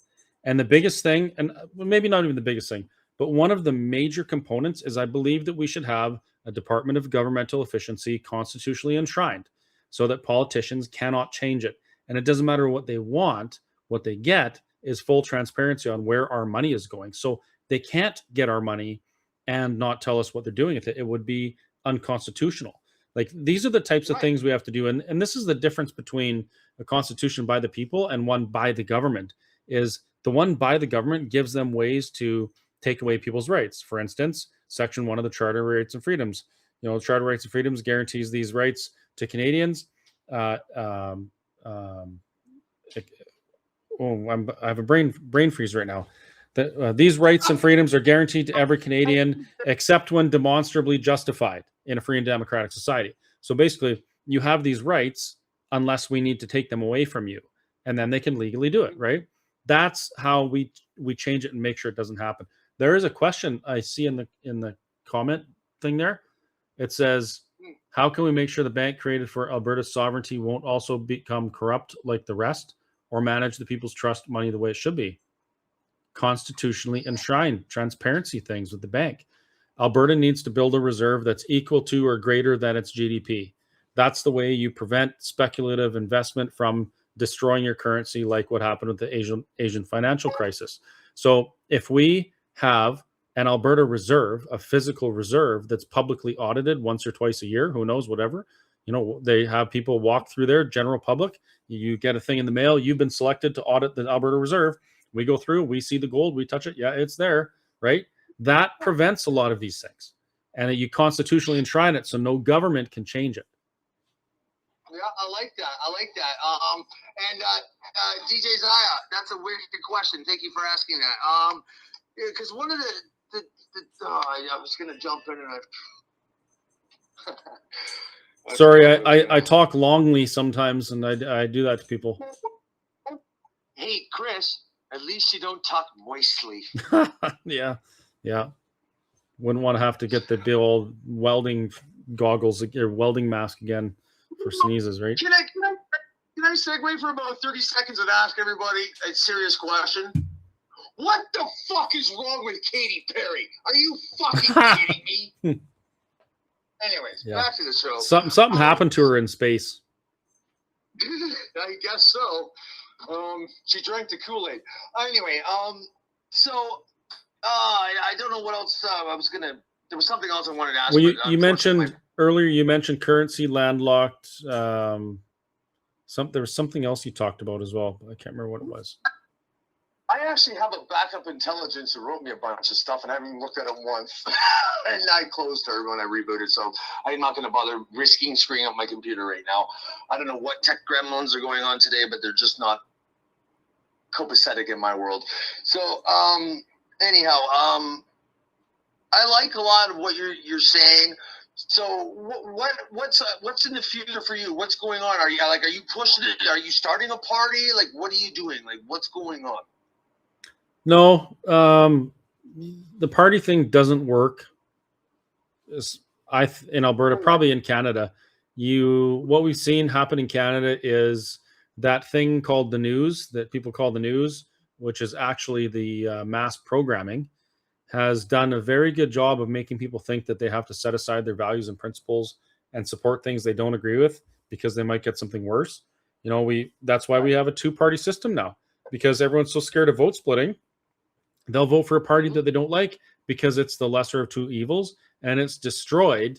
[SPEAKER 2] And the biggest thing, and maybe not even the biggest thing, But one of the major components is I believe that we should have a Department of Governmental Efficiency constitutionally enshrined so that politicians cannot change it. And it doesn't matter what they want, what they get is full transparency on where our money is going. So they can't get our money and not tell us what they're doing with it. It would be unconstitutional. Like, these are the types of things we have to do. And this is the difference between a constitution by the people and one by the government, is the one by the government gives them ways to take away people's rights. For instance, Section 1 of the Charter of Rights and Freedoms. The Charter of Rights and Freedoms guarantees these rights to Canadians. I have a brain freeze right now. These rights and freedoms are guaranteed to every Canadian except when demonstrably justified in a free and democratic society. So basically, you have these rights unless we need to take them away from you, and then they can legally do it, right? That's how we change it and make sure it doesn't happen. There is a question I see in the comment thing there. It says, how can we make sure the bank created for Alberta's sovereignty won't also become corrupt like the rest, or manage the people's trust money the way it should be? Constitutionally enshrined transparency things with the bank. Alberta needs to build a reserve that's equal to or greater than its GDP. That's the way you prevent speculative investment from destroying your currency, like what happened with the Asian financial crisis. So if we have an Alberta reserve, a physical reserve that's publicly audited once or twice a year, who knows, whatever, they have people walk through there, general public, you get a thing in the mail, you've been selected to audit the Alberta Reserve. We go through, we see the gold, we touch it, yeah, it's there, right? That prevents a lot of these things. And you constitutionally enshrine it so no government can change it.
[SPEAKER 1] Yeah, I like that. And DJ Zaya, that's a weird question. Thank you for asking that. Because one of I was going to jump in and
[SPEAKER 2] Sorry, I talk longly sometimes, and I do that to people.
[SPEAKER 1] Hey, Chris, at least you don't talk moistly.
[SPEAKER 2] Yeah. Wouldn't want to have to get the old welding goggles or welding mask again for sneezes, right?
[SPEAKER 1] Can I segue for about 30 seconds and ask everybody a serious question? What the fuck is wrong with Katy Perry? Are you fucking kidding me? Anyways, back to the show.
[SPEAKER 2] Something happened to her in space.
[SPEAKER 1] I guess so. She drank the Kool-Aid. Anyway, so I don't know what else I was gonna. There was something else I wanted to ask.
[SPEAKER 2] Well, you mentioned earlier. You mentioned currency landlocked. There was something else you talked about as well. I can't remember what it was.
[SPEAKER 1] I actually have a backup intelligence that wrote me a bunch of stuff, and I haven't even looked at it once. And I closed her when I rebooted, so I'm not going to bother risking screwing up my computer right now. I don't know what tech gremlins are going on today, but they're just not copacetic in my world. So, anyhow, I like a lot of what you're saying. So, what's in the future for you? What's going on? Are you pushing it? Are you starting a party? Like, what are you doing? Like, what's going on?
[SPEAKER 2] No, the party thing doesn't work. In Alberta, probably in Canada, what we've seen happen in Canada is that thing called the news, that people call the news, which is actually the mass programming, has done a very good job of making people think that they have to set aside their values and principles and support things they don't agree with because they might get something worse. That's why we have a two-party system now, because everyone's so scared of vote splitting. They'll vote for a party that they don't like because it's the lesser of two evils, and it's destroyed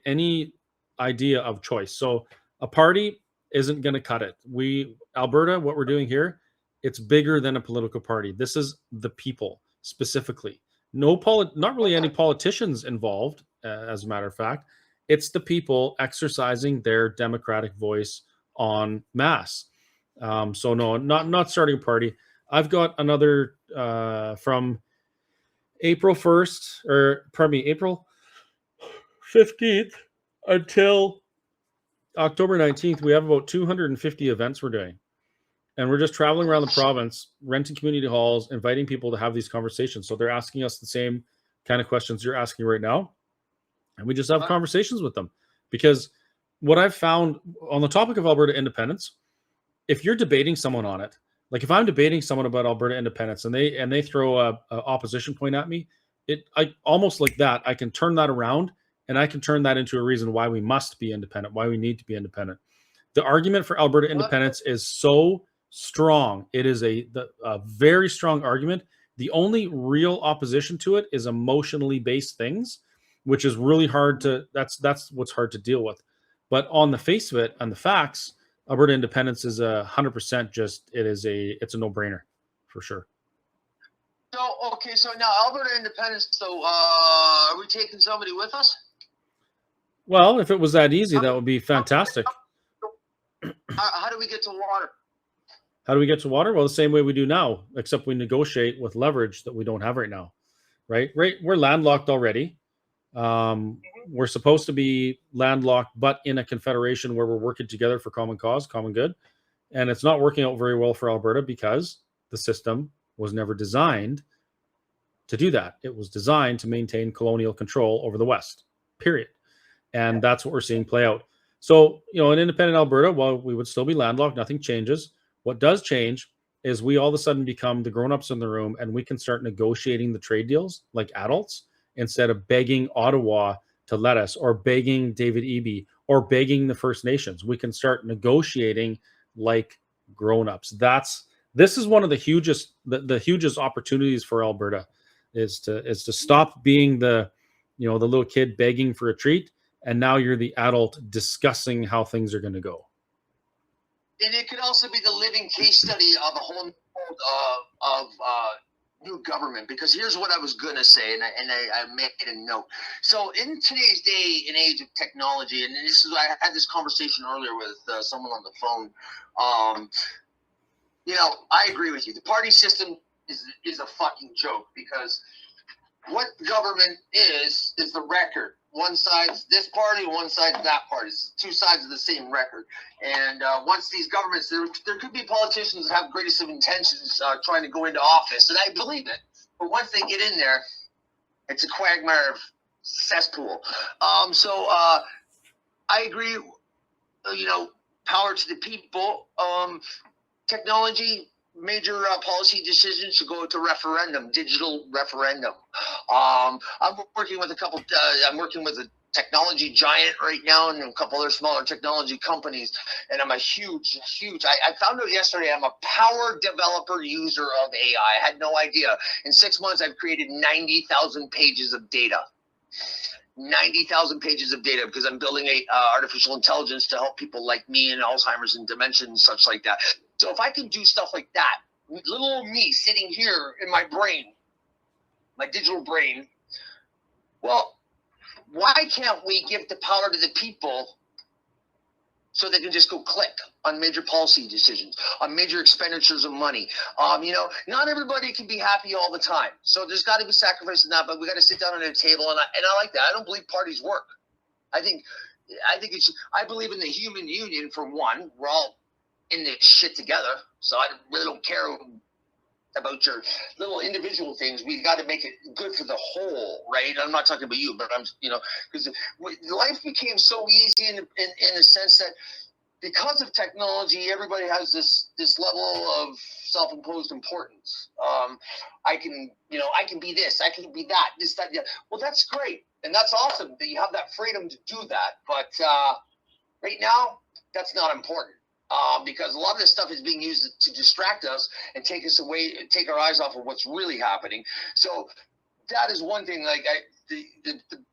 [SPEAKER 2] any idea of choice. So a party isn't going to cut it. Alberta, what we're doing here, it's bigger than a political party. This is the people specifically. Not really any politicians involved, as a matter of fact. It's the people exercising their democratic voice en masse. So no, not starting a party. I've got another from April 15th until October 19th. We have about 250 events we're doing. And we're just traveling around the province, renting community halls, inviting people to have these conversations. So they're asking us the same kind of questions you're asking right now. And we just have conversations with them. Because what I've found on the topic of Alberta independence, if you're debating someone on it, Like if I'm debating someone about Alberta independence and they throw a opposition point at me, I almost like that, I can turn that around and I can turn that into a reason why we must be independent, why we need to be independent. The argument for Alberta independence is so strong. It is a very strong argument. The only real opposition to it is emotionally based things, which is really hard to, that's what's hard to deal with. But on the face of it, on the facts, Alberta independence is 100% just, it's a no-brainer for sure.
[SPEAKER 1] So, okay, so now Alberta independence, so are we taking somebody with us?
[SPEAKER 2] Well, if it was that easy, that would be fantastic.
[SPEAKER 1] How do we get to water?
[SPEAKER 2] How do we get to water? Well, the same way we do now, except we negotiate with leverage that we don't have right now, right? We're landlocked already. We're supposed to be landlocked, but in a confederation where we're working together for common cause, common good. And it's not working out very well for Alberta because the system was never designed to do that. It was designed to maintain colonial control over the West, period. And that's what we're seeing play out. So, in independent Alberta, while we would still be landlocked, nothing changes. What does change is we all of a sudden become the grown-ups in the room and we can start negotiating the trade deals like adults instead of begging Ottawa to let us, or begging David Eby, or begging the First Nations. We can start negotiating like grown-ups. This is one of the hugest opportunities for Alberta is to stop being the little kid begging for a treat, and now you're the adult discussing how things are going to go.
[SPEAKER 1] And it could also be the living case study of a whole of new government, because here's what I was going to say, and I made a note. So in today's day and age of technology, and I had this conversation earlier with someone on the phone, I agree with you. The party system is a fucking joke, because what government is the record. One side's this party, one side's that party. It's two sides of the same record. And once these governments, there could be politicians that have greatest of intentions trying to go into office, and I believe it. But once they get in there, it's a quagmire of cesspool. So I agree. Power to the people. Technology. Major policy decisions should go to referendum, digital referendum. I'm working with I'm working with a technology giant right now and a couple other smaller technology companies. And I'm a huge, I found out yesterday I'm a power developer user of AI. I had no idea. In 6 months, I've created 90,000 pages of data. 90,000 pages of data, because I'm building artificial intelligence to help people like me and Alzheimer's and dementia and such like that. So if I can do stuff like that, little old me sitting here in my brain, my digital brain, well, why can't we give the power to the people so they can just go click on major policy decisions, on major expenditures of money? Not everybody can be happy all the time. So there's got to be sacrifice in that, but we got to sit down at a table, and I like that. I don't believe parties work. I think I believe in the human union, for one. We're all in this shit together, so I really don't care about your little individual things. We've got to make it good for the whole, right? I'm not talking about you, but because life became so easy in the sense that because of technology, everybody has this level of self-imposed importance. I can be this, I can be that, this, that, yeah. Well, that's great, and that's awesome that you have that freedom to do that. But right now, that's not important. Because a lot of this stuff is being used to distract us and take us away, take our eyes off of what's really happening. So that is one thing. Like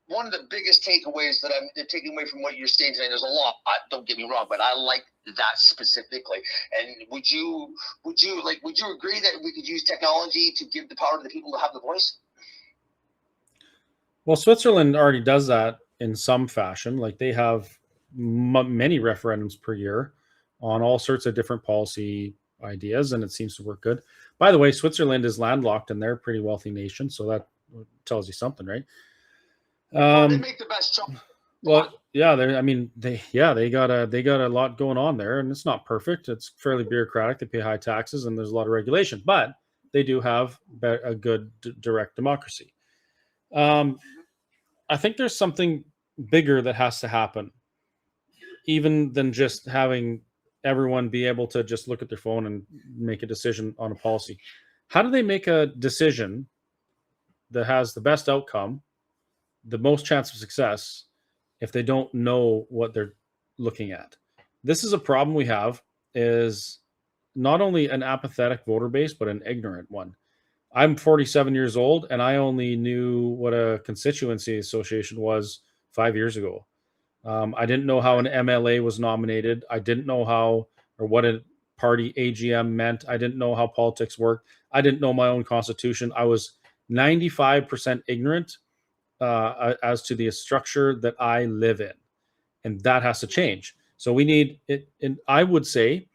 [SPEAKER 1] one of the biggest takeaways that I'm taking away from what you're saying today. There's a lot. Don't get me wrong, but I like that specifically. And would you agree that we could use technology to give the power to the people to have the voice?
[SPEAKER 2] Well, Switzerland already does that in some fashion. Like they have many referendums per year on all sorts of different policy ideas, and it seems to work good. By the way, Switzerland is landlocked and they're a pretty wealthy nation, so that tells you something, right?
[SPEAKER 1] They make the best choice.
[SPEAKER 2] Well, yeah, they got a lot going on there, and it's not perfect. It's fairly bureaucratic. They pay high taxes, and there's a lot of regulation, but they do have a good direct democracy. I think there's something bigger that has to happen, even than just having everyone be able to just look at their phone and make a decision on a policy. How do they make a decision that has the best outcome, the most chance of success, if they don't know what they're looking at? This is a problem we have, is not only an apathetic voter base, but an ignorant one. I'm 47 years old, and I only knew what a constituency association was 5 years ago. I didn't know how an MLA was nominated. I didn't know how or what a party AGM meant. I didn't know how politics worked. I didn't know my own constitution. I was 95% ignorant as to the structure that I live in, and that has to change. So we need it. And I would say,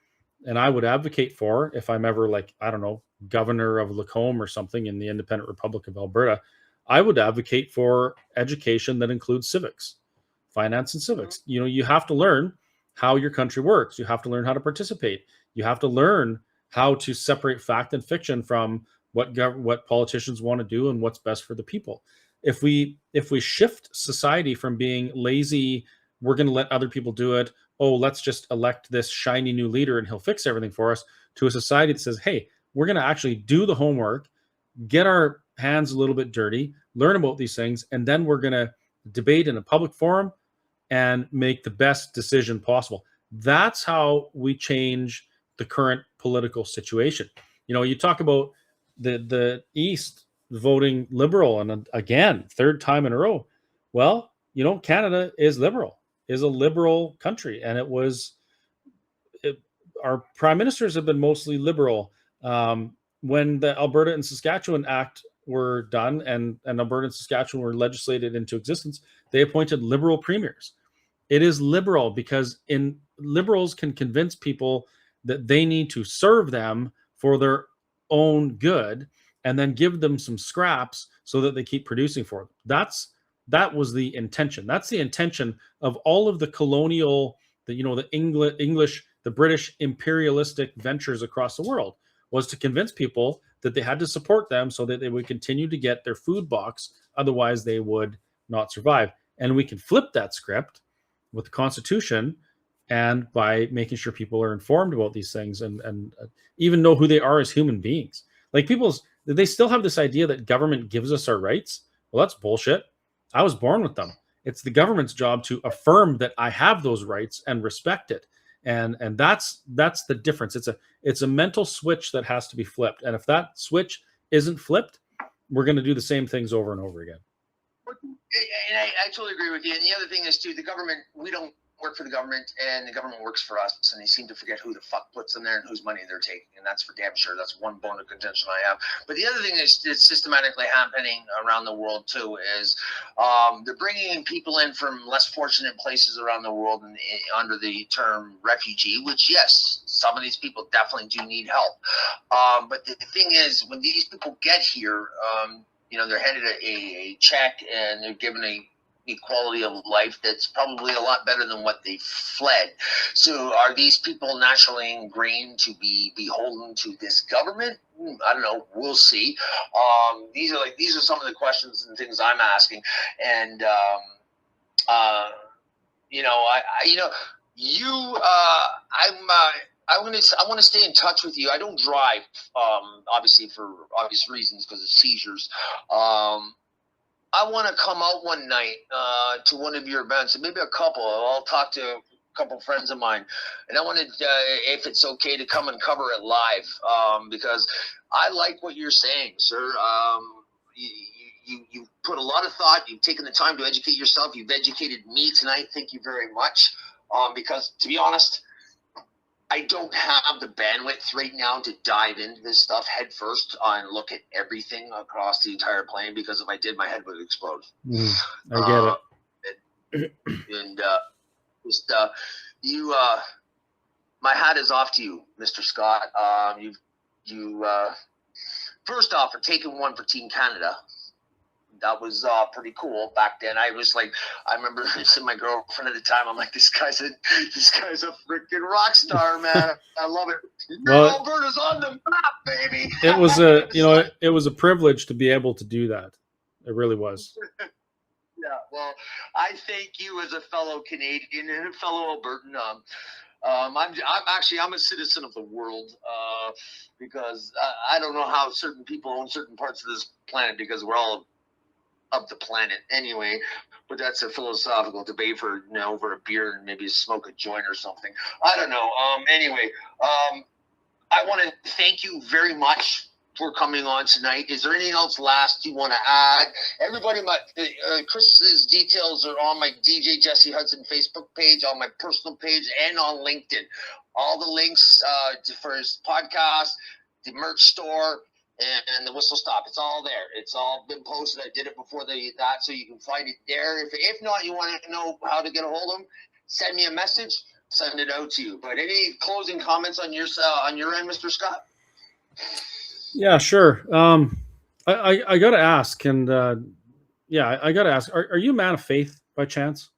[SPEAKER 2] and I would advocate for, if I'm ever like, I don't know, governor of Lacombe or something in the Independent Republic of Alberta, I would advocate for education that includes civics, finance and civics. You know, you have to learn how your country works. You have to learn how to participate. You have to learn how to separate fact and fiction from what politicians want to do and what's best for the people. If we shift society from being lazy, we're going to let other people do it, oh, let's just elect this shiny new leader and he'll fix everything for us, to a society that says, hey, we're going to actually do the homework, get our hands a little bit dirty, learn about these things, and then we're going to debate in a public forum and make the best decision possible. That's how we change the current political situation. You know, you talk about the East voting Liberal, and again, third time in a row. Well, you know, Canada is liberal, is a liberal country, and our prime ministers have been mostly liberal. When the Alberta and Saskatchewan Act were done and Alberta and Saskatchewan were legislated into existence, they appointed liberal premiers. It is liberal because liberals can convince people that they need to serve them for their own good and then give them some scraps so that they keep producing for them. That was the intention. That's the intention of all of the colonial, the English, the British imperialistic ventures across the world, was to convince people that they had to support them so that they would continue to get their food box. Otherwise, they would not survive. And we can flip that script with the Constitution and by making sure people are informed about these things and even know who they are as human beings. Like they still have this idea that government gives us our rights. Well, that's bullshit. I was born with them. It's the government's job to affirm that I have those rights and respect it. And that's the difference. It's a mental switch that has to be flipped. And if that switch isn't flipped, we're going to do the same things over and over again.
[SPEAKER 1] And I totally agree with you. And the other thing is, too, the government, we don't work for the government, and the government works for us, and they seem to forget who the fuck puts them there and whose money they're taking, and that's for damn sure. That's one bone of contention I have. But the other thing that's systematically happening around the world, too, is they're bringing in people in from less fortunate places around the world under the term refugee, which, yes, some of these people definitely do need help. But the thing is, when these people get here, they're handed a check and they're given a quality of life that's probably a lot better than what they fled. So are these people naturally ingrained to be beholden to this government? I don't know. We'll see. These are some of the questions and things I'm asking. And I want to stay in touch with you. I don't drive, obviously for obvious reasons because of seizures. I want to come out one night to one of your events, and maybe a couple. I'll talk to a couple friends of mine, and I wanted, if it's okay, to come and cover it live because I like what you're saying, sir. You put a lot of thought. You've taken the time to educate yourself. You've educated me tonight. Thank you very much. Because to be honest, I don't have the bandwidth right now to dive into this stuff head first and look at everything across the entire plane, because if I did, my head would explode.
[SPEAKER 2] I get
[SPEAKER 1] it. My hat is off to you, Mr. Scott. You first off, for taking one for Team Canada. That was pretty cool back then. I remember seeing my girlfriend at the time. I'm like, this guy's a freaking rock star, man. I love it. Well, Alberta's on the map, baby.
[SPEAKER 2] It was a privilege to be able to do that. It really was.
[SPEAKER 1] Yeah. Well, I thank you as a fellow Canadian and a fellow Albertan. I'm a citizen of the world because I don't know how certain people own certain parts of this planet because we're all of the planet anyway. But that's a philosophical debate for over a beer and maybe smoke a joint or something. I don't know. Anyway, I want to thank you very much for coming on tonight. Is there anything else last you want to add? Everybody, Chris's details are on my DJ Jesse Hudson Facebook page, on my personal page, and on LinkedIn. All the links for his podcast, the merch store, and the Whistle Stop. It's all there. It's all been posted. I did it before that, so you can find it there. If not, you want to know how to get a hold of him, send me a message. Send it out to you. But any closing comments on your end, Mr. Scott?
[SPEAKER 2] Yeah, sure. I got to ask, and I got to ask: Are you a man of faith by chance?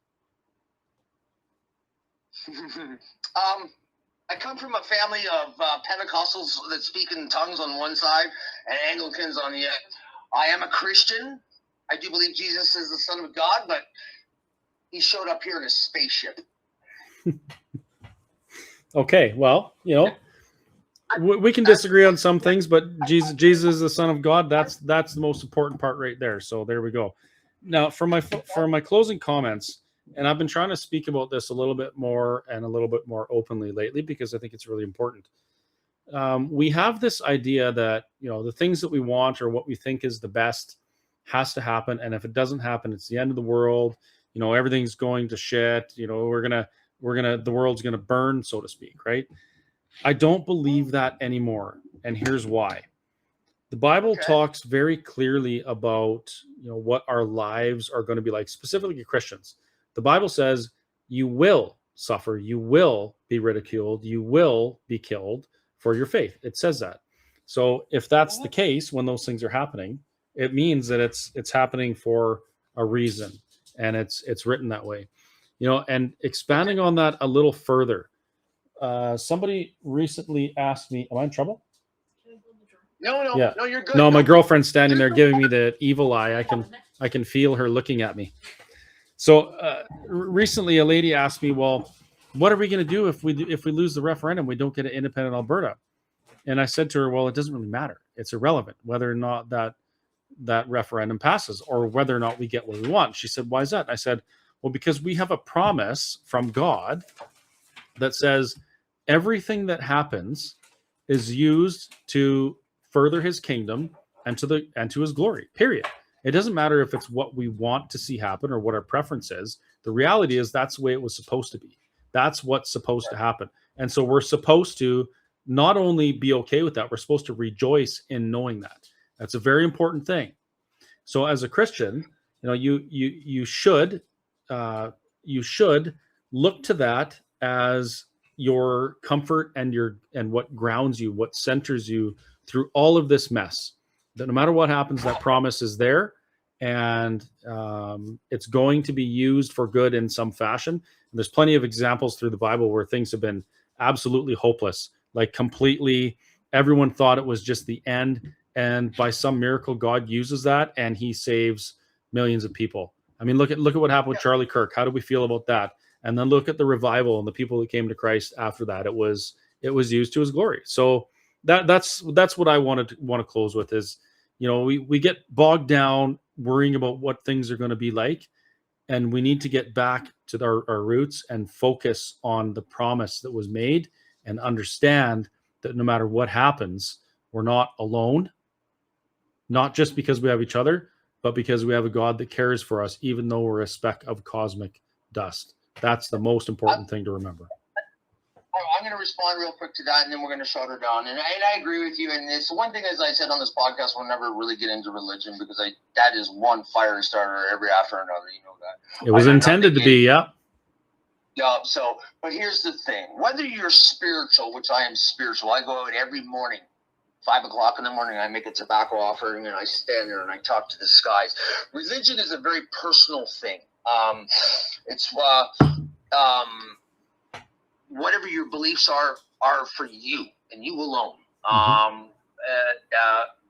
[SPEAKER 1] I come from a family of Pentecostals that speak in tongues on one side and Anglicans on the other. I am a Christian. I do believe Jesus is the Son of God, but he showed up here in a spaceship.
[SPEAKER 2] Okay, well, we can disagree on some things, but Jesus is the Son of God. That's the most important part right there. So there we go. Now, for my closing comments, and I've been trying to speak about this a little bit more and a little bit more openly lately because I think it's really important. We have this idea that the things that we want or what we think is the best has to happen, and if it doesn't happen, it's the end of the world. Everything's going to shit. The world's gonna burn, so to speak, right? I don't believe that anymore, and here's why. The Bible talks very clearly about what our lives are going to be like, specifically Christians. The Bible says you will suffer, you will be ridiculed, you will be killed for your faith. It says that. So if that's the case, when those things are happening, it means that it's happening for a reason, and it's written that way. And expanding on that a little further, somebody recently asked me, am I in trouble?
[SPEAKER 1] No,
[SPEAKER 2] yeah.
[SPEAKER 1] No, you're good.
[SPEAKER 2] No, my girlfriend's standing there giving me the evil eye. I can feel her looking at me. So recently a lady asked me, well, what are we going to do if we lose the referendum, we don't get an independent Alberta? And I said to her, well, it doesn't really matter. It's irrelevant whether or not that referendum passes or whether or not we get what we want. She said, why is that? And I said, well, because we have a promise from God that says everything that happens is used to further his kingdom and to his glory, period. It doesn't matter if it's what we want to see happen or what our preference is. The reality is that's the way it was supposed to be. That's what's supposed to happen. And so we're supposed to not only be okay with that, we're supposed to rejoice in knowing that. That's a very important thing. So as a Christian, you should look to that as your comfort and what grounds you, what centers you through all of this mess. That no matter what happens, that promise is there, and it's going to be used for good in some fashion. And there's plenty of examples through the Bible where things have been absolutely hopeless, like completely. Everyone thought it was just the end, and by some miracle, God uses that and He saves millions of people. I mean, look at what happened with Charlie Kirk. How do we feel about that? And then look at the revival and the people that came to Christ after that. It was used to His glory. So that's what I want to close with is, we get bogged down worrying about what things are going to be like, and we need to get back to our roots and focus on the promise that was made and understand that no matter what happens, we're not alone, not just because we have each other, but because we have a God that cares for us, even though we're a speck of cosmic dust. That's the most important thing to remember.
[SPEAKER 1] I'm going to respond real quick to that, and then we're going to shut her down. And I agree with you. And it's one thing, as I said on this podcast, we'll never really get into religion because that is one fire starter every after another. You know that.
[SPEAKER 2] It was intended to be, yeah.
[SPEAKER 1] Yeah. So, but here's the thing: whether you're spiritual, which I am spiritual, I go out every morning, 5 o'clock in the morning. I make a tobacco offering, and I stand there and I talk to the skies. Religion is a very personal thing. It's whatever your beliefs are for you and you alone.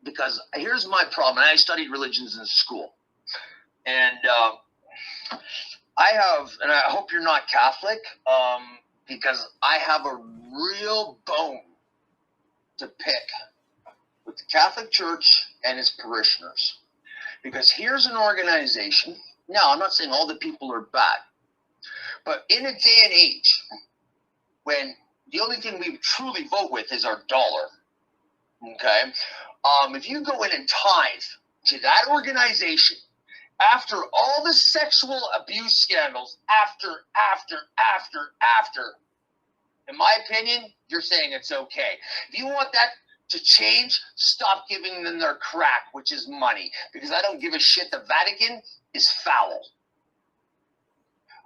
[SPEAKER 1] Because here's my problem. I studied religions in school, and I hope you're not Catholic, because I have a real bone to pick with the Catholic Church and its parishioners. Because here's an organization. Now, I'm not saying all the people are bad, but in a day and age when the only thing we truly vote with is our dollar, okay? If you go in and tithe to that organization after all the sexual abuse scandals, after, in my opinion, you're saying it's okay. If you want that to change, stop giving them their crack, which is money, because I don't give a shit. The Vatican is foul.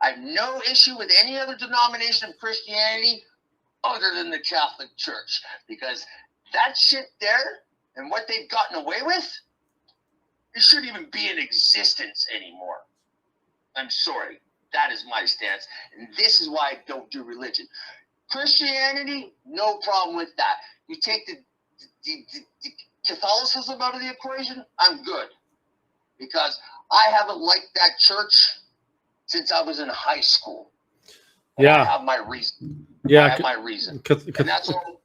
[SPEAKER 1] I have no issue with any other denomination of Christianity other than the Catholic Church, because that shit there and what they've gotten away with, it shouldn't even be in existence anymore. I'm sorry. That is my stance. And this is why I don't do religion. Christianity, no problem with that. You take the Catholicism out of the equation, I'm good. Because I haven't liked that church since I was in high school.
[SPEAKER 2] Yeah.
[SPEAKER 1] I have my reason.
[SPEAKER 2] Yeah.
[SPEAKER 1] I have my reason. And that's all.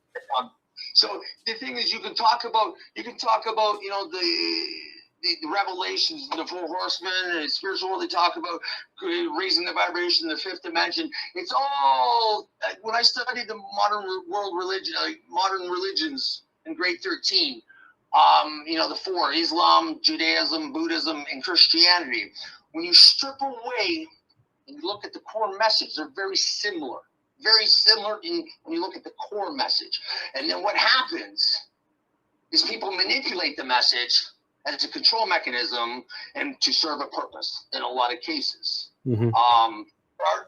[SPEAKER 1] So the thing is, you can talk about, you know, the revelations, the four horsemen, and spiritual world. They talk about raising the vibration, the fifth dimension. It's all, when I studied the modern world religion, modern religions in grade 13, you know, the four, Islam, Judaism, Buddhism, and Christianity. When you strip away and you look at the core message, they're very similar. Very similar when you look at the core message. And then what happens is people manipulate the message as a control mechanism and to serve a purpose in a lot of cases.
[SPEAKER 2] Mm-hmm.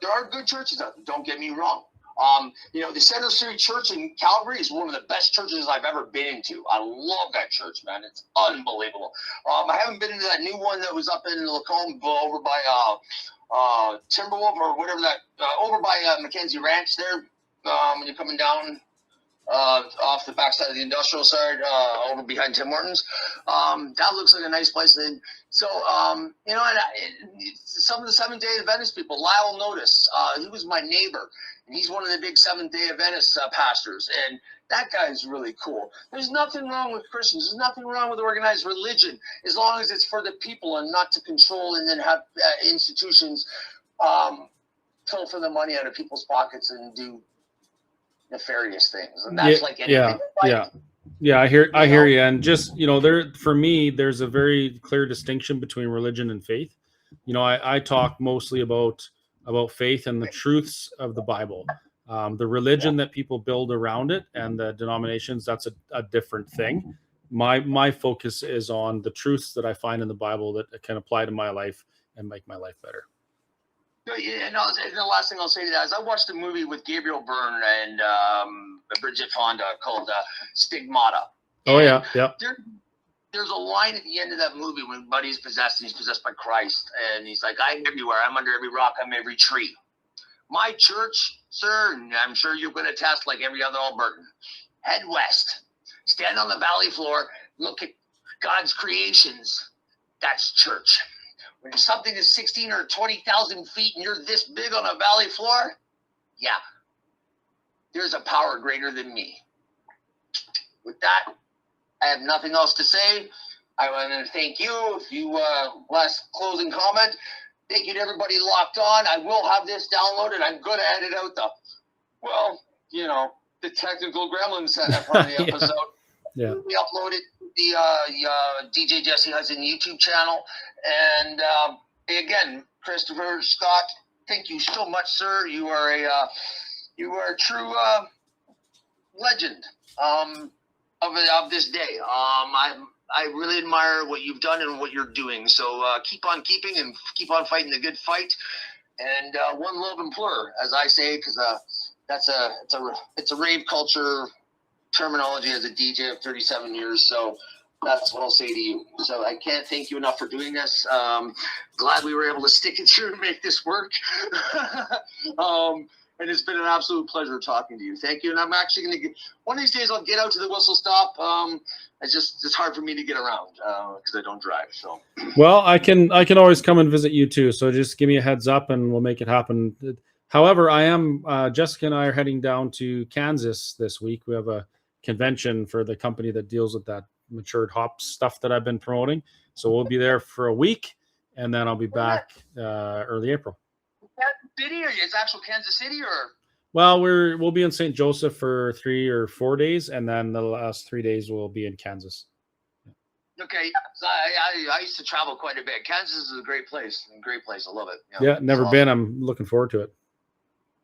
[SPEAKER 1] There are good churches out there, don't get me wrong. You know, the Center Street Church in Calgary is one of the best churches I've ever been into. I love that church, man. It's unbelievable. I haven't been into that new one that was up in Lacombe over by Timberwolf or whatever that, over by Mackenzie Ranch there, when you're coming down off the backside of the industrial side, over behind Tim Hortons. That looks like a nice place. And so, you know, some of the Seventh-day Adventist people, Lyle Notice, he was my neighbor, and he's one of the big Seventh-day Adventist pastors, and that guy is really cool. There's nothing wrong with Christians. There's nothing wrong with organized religion, as long as it's for the people and not to control and then have institutions pull for the money out of people's pockets and do nefarious things. And that's like anything.
[SPEAKER 2] Yeah. I hear you. And just, you know, for me, there's a very clear distinction between religion and faith. You know, I talk mostly about faith and the truths of the Bible. The religion that people build around it and the denominations, that's a different thing. My focus is on the truths that I find in the Bible that can apply to my life and make my life better.
[SPEAKER 1] Yeah, no, and the last thing I'll say to that is I watched a movie with Gabriel Byrne and Bridget Fonda called Stigmata.
[SPEAKER 2] Oh, yeah.
[SPEAKER 1] There's a line at the end of that movie when Buddy's possessed and he's possessed by Christ. And he's like, I'm everywhere. I'm under every rock. I'm every tree. My church, sir, and I'm sure you're going to attest like every other Albertan, head west, stand on the valley floor, look at God's creations. That's church. When something is 16 or 20,000 feet and you're this big on a valley floor, yeah, there's a power greater than me. With that, I have nothing else to say. I want to thank you. If you last closing comment, thank you to everybody locked on. I will have this downloaded. I'm going to edit out the technical gremlins part of the episode.
[SPEAKER 2] Yeah.
[SPEAKER 1] We uploaded the DJ Jesse Hudson YouTube channel. And again, Christopher Scott, thank you so much, sir. You are a true legend of this day. I really admire what you've done and what you're doing. So keep on keeping and keep on fighting the good fight. And one love and plur, as I say, because it's a rave culture terminology as a DJ of 37 years. So that's what I'll say to you. So I can't thank you enough for doing this. Glad we were able to stick it through and make this work. And it's been an absolute pleasure talking to you. Thank you. And I'm actually going to one of these days I'll get out to the whistle stop. It's hard for me to get around because I don't drive. So well,
[SPEAKER 2] I can always come and visit you too. So just give me a heads up and we'll make it happen. However, I am Jessica and I are heading down to Kansas this week. We have a convention for the company that deals with that matured hops stuff that I've been promoting. So we'll be there for a week, and then I'll be back early April.
[SPEAKER 1] Kansas City, or it's actual Kansas City, or?
[SPEAKER 2] Well, we'll be in St. Joseph for 3 or 4 days, and then the last 3 days we'll be in Kansas.
[SPEAKER 1] Okay, I used to travel quite a bit. Kansas is a great place. I love it.
[SPEAKER 2] Yeah, never been. I'm looking forward to it.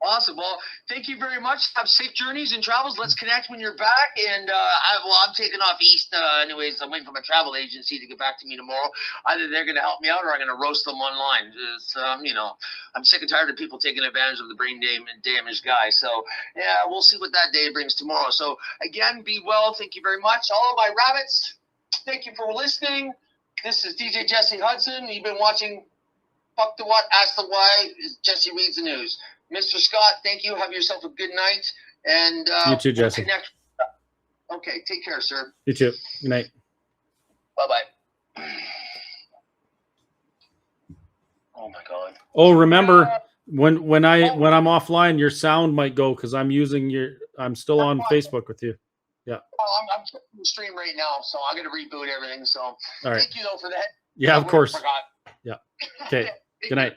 [SPEAKER 1] Awesome. Well, thank you very much. Have safe journeys and travels. Let's connect when you're back. And I'm taking off east anyways. I'm waiting for my travel agency to get back to me tomorrow. Either they're going to help me out or I'm going to roast them online. Just, I'm sick and tired of people taking advantage of the brain damaged guy. So, yeah, we'll see what that day brings tomorrow. So, again, be well. Thank you very much. All of my rabbits, thank you for listening. This is DJ Jesse Hudson. You've been watching Fuck the What, Ask the Why. Jesse reads the news. Mr. Scott, thank you. Have yourself a good night. And
[SPEAKER 2] you too, Jesse.
[SPEAKER 1] Okay, take care, sir.
[SPEAKER 2] You too. Good night.
[SPEAKER 1] Bye-bye. Oh my God.
[SPEAKER 2] Oh, remember when I'm offline, your sound might go because I'm still on Facebook with you. Yeah.
[SPEAKER 1] Oh, I'm checking the stream right now, so I'm gonna reboot everything. So
[SPEAKER 2] all right.
[SPEAKER 1] Thank you though for that.
[SPEAKER 2] Yeah, of course.
[SPEAKER 1] I forgot.
[SPEAKER 2] Yeah. Okay. Good night.